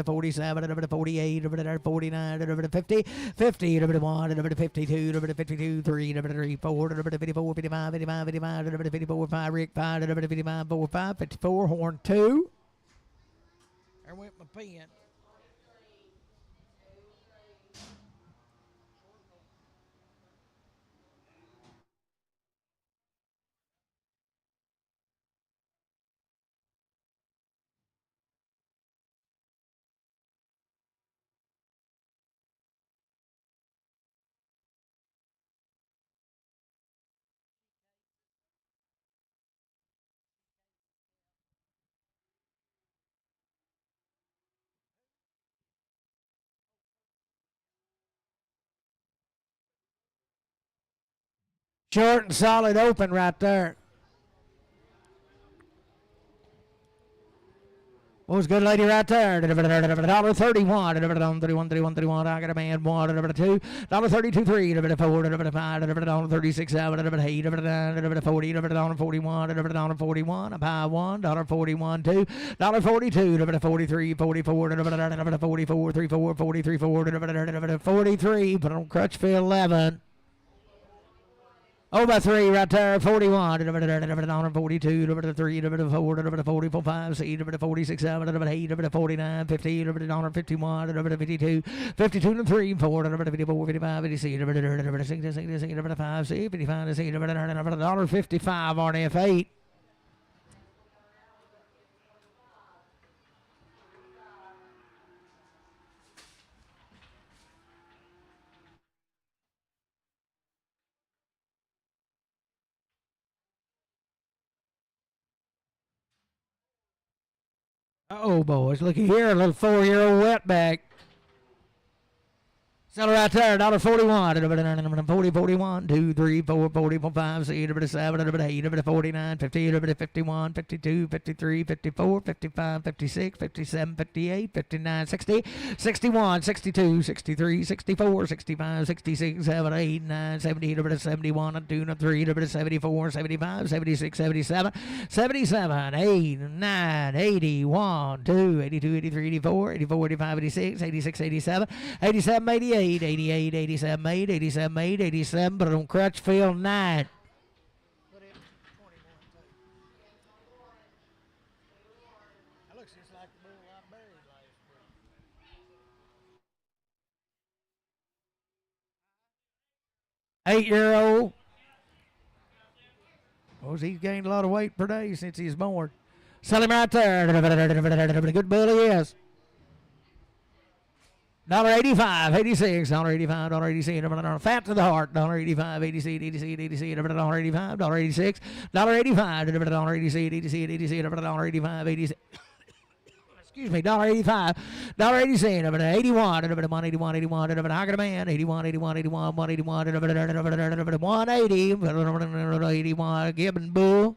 47, 48, 49, 50, 50, 1, 52, 52, 3, 3, 4, 54, 55, 55, 55, 54, 5, Rick, 5, 55, 4, 5, 54, horn 2. There went my pen. Short and solid open right there. What was good lady right there? $31, 31, 31, 31. I got a man, $1, $2, $32, 3, $4, $5, $36, 7, $8, $9, $40, $41, $41. A pie $1, $41, 2, $42, 43, 44, $44, 34, 43, 4, 43. But on Crutchfield 11. Oh, by 3 right there, 41, 42, 3, 4, 44, 5, 6, 46, 7, 8, 49, 50, 51, 52, 52 to 3, 4, 54, 55, 56, 56, 55, 55, $55 on F8. Oh, boys, looky here, a little 4-year-old wetback. Sell right there, $41, 40, 41, 2, 3, 4, 44, 5, 6, 7, 8, 49, 50, 51, 52, 53, 54, 55, 56, 57, 58, 59, 60, 61, 62, 63, 64, 65, 66, 7, 8, 9, 70, 71, 2, 3, 74, 75, 76, 77, 77, 8, 9, 81, 2, 82, 83, 84, 84, 85, 86, 86, 87, 87, 88. 88, 87, 8, 87, 8, 87, but on Crutchfield 9. That looks just like the bull I buried last week. 8-year-old. Well, he's gained a lot of weight per day since he was born. Sell him right there. Good bull he is. $85, 86, $85, 86, fat to the heart, $85, 86, 86, 86, $85, 86, $85, 86, 86, 86, $85, 86. Excuse me, $85, 86, 81, 81, 81, I got a man, 81, 81, 81, 181, 180, 81, Gibbon Bull.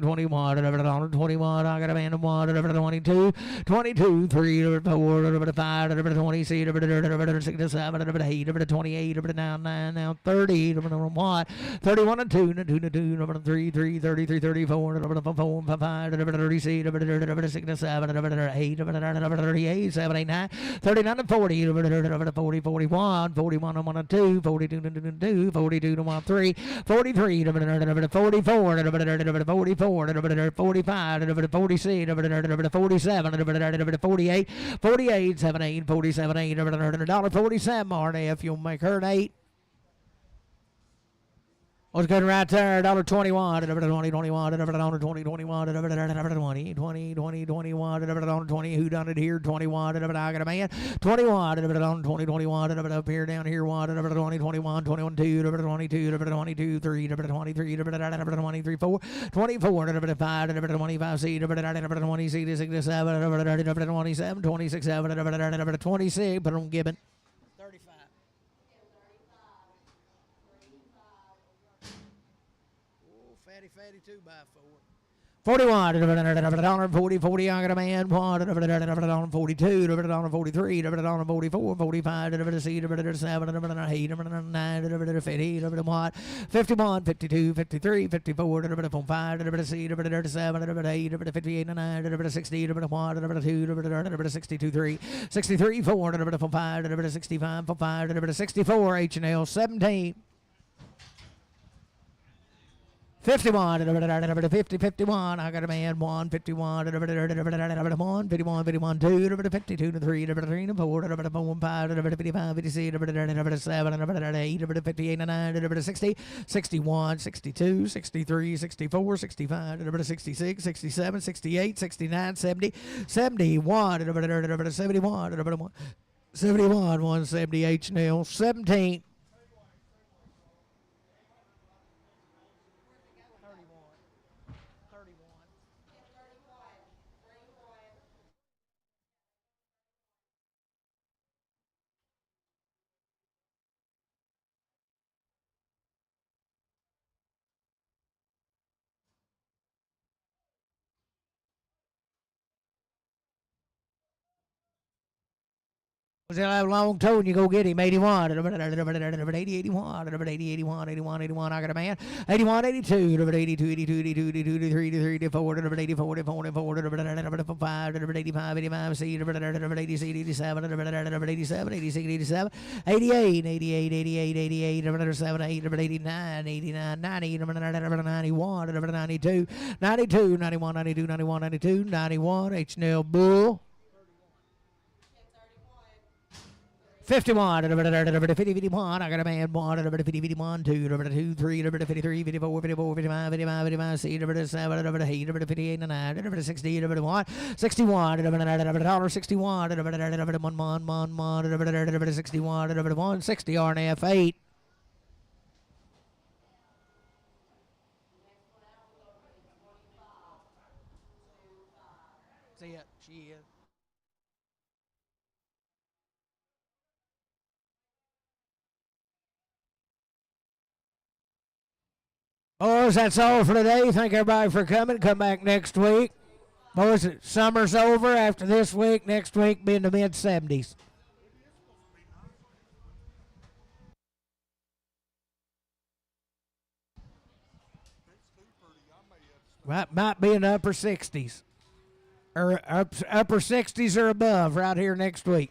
21, $21, I got a man of $1, $22, 22, 3, $4, $5, $20, C, $6, $7, $8, $28, $9, now 30, $1, 31 and 2, 2, 3, 3, 33, 34, 4, 5, 30, C, 6, 7, 8, 38, 7, 8, 9, 39 and 40, 40, 41, 41 and 1 and 2, 42 and 2, 42 and 1 and 3, 43, 44, 44, 45, 46, 47, 48, 48, 7, 8, 47, 8, $1.47, Marty, if you'll make her an 8. What's good right there? $1.21, $20, $21, $20, $21, $20, $20, $21, $20. Who done it here? 21, I got a man. 21, $20, $21, up here, down here, 1, $20, 21, 21, 2, $22, $22, 3, $23, $23, 4, 24, $5, $25, C, $20, C, 67, $27, 26, 7, 26, but I'm giving. 35. Fatty 2 by 4. 41, $40, 40, I got a man, $1, $42, $43, $44, $45, C, $7, 8, $9, 51, 52, 53, 54, $5, C, $7, 8, 58, 9, 60, $1, 2, 62, 3, 63, 4, $5, 65, 5, 64, H&L 17. 51, 50, 51, I got a man, 1, 51, 1, 51, 51, 2, 52, 3, 3, 4, 5, 55, 56, 7, 8, 58, 9, 60, 61, 62, 63, 64, 65, 66, 67, 68, 69, 70, 71, 71, 71, 170, H&L 17. He'll have a long toe and you go get him. 81, 80, 81, 80, 81, 81, 81, I got a man. 81, 82, 82, 82, 82, 82, 83, 84, 84, 84, 85, 85, 85, C, 86, 87, 87, 86, 87, 88, 88, 88, 88, 7, 8, 89, 89, 90, 91, 92, 92, 91, 92, 91, 92, 91, H&L Bull. 51, 51, I got a man, 1, 51, 2, 2, 3, 53, 54, 54, 55, 55, 55, C, 7, 8, 58, 9, 60, 1, 61, $61, 61, 160, RNF 8. See it, she is. Boys, that's all for today. Thank everybody for coming. Come back next week. Boys, summer's over after this week. Next week be in the mid-70s. Might be in the upper 60s. Or upper 60s or above right here next week.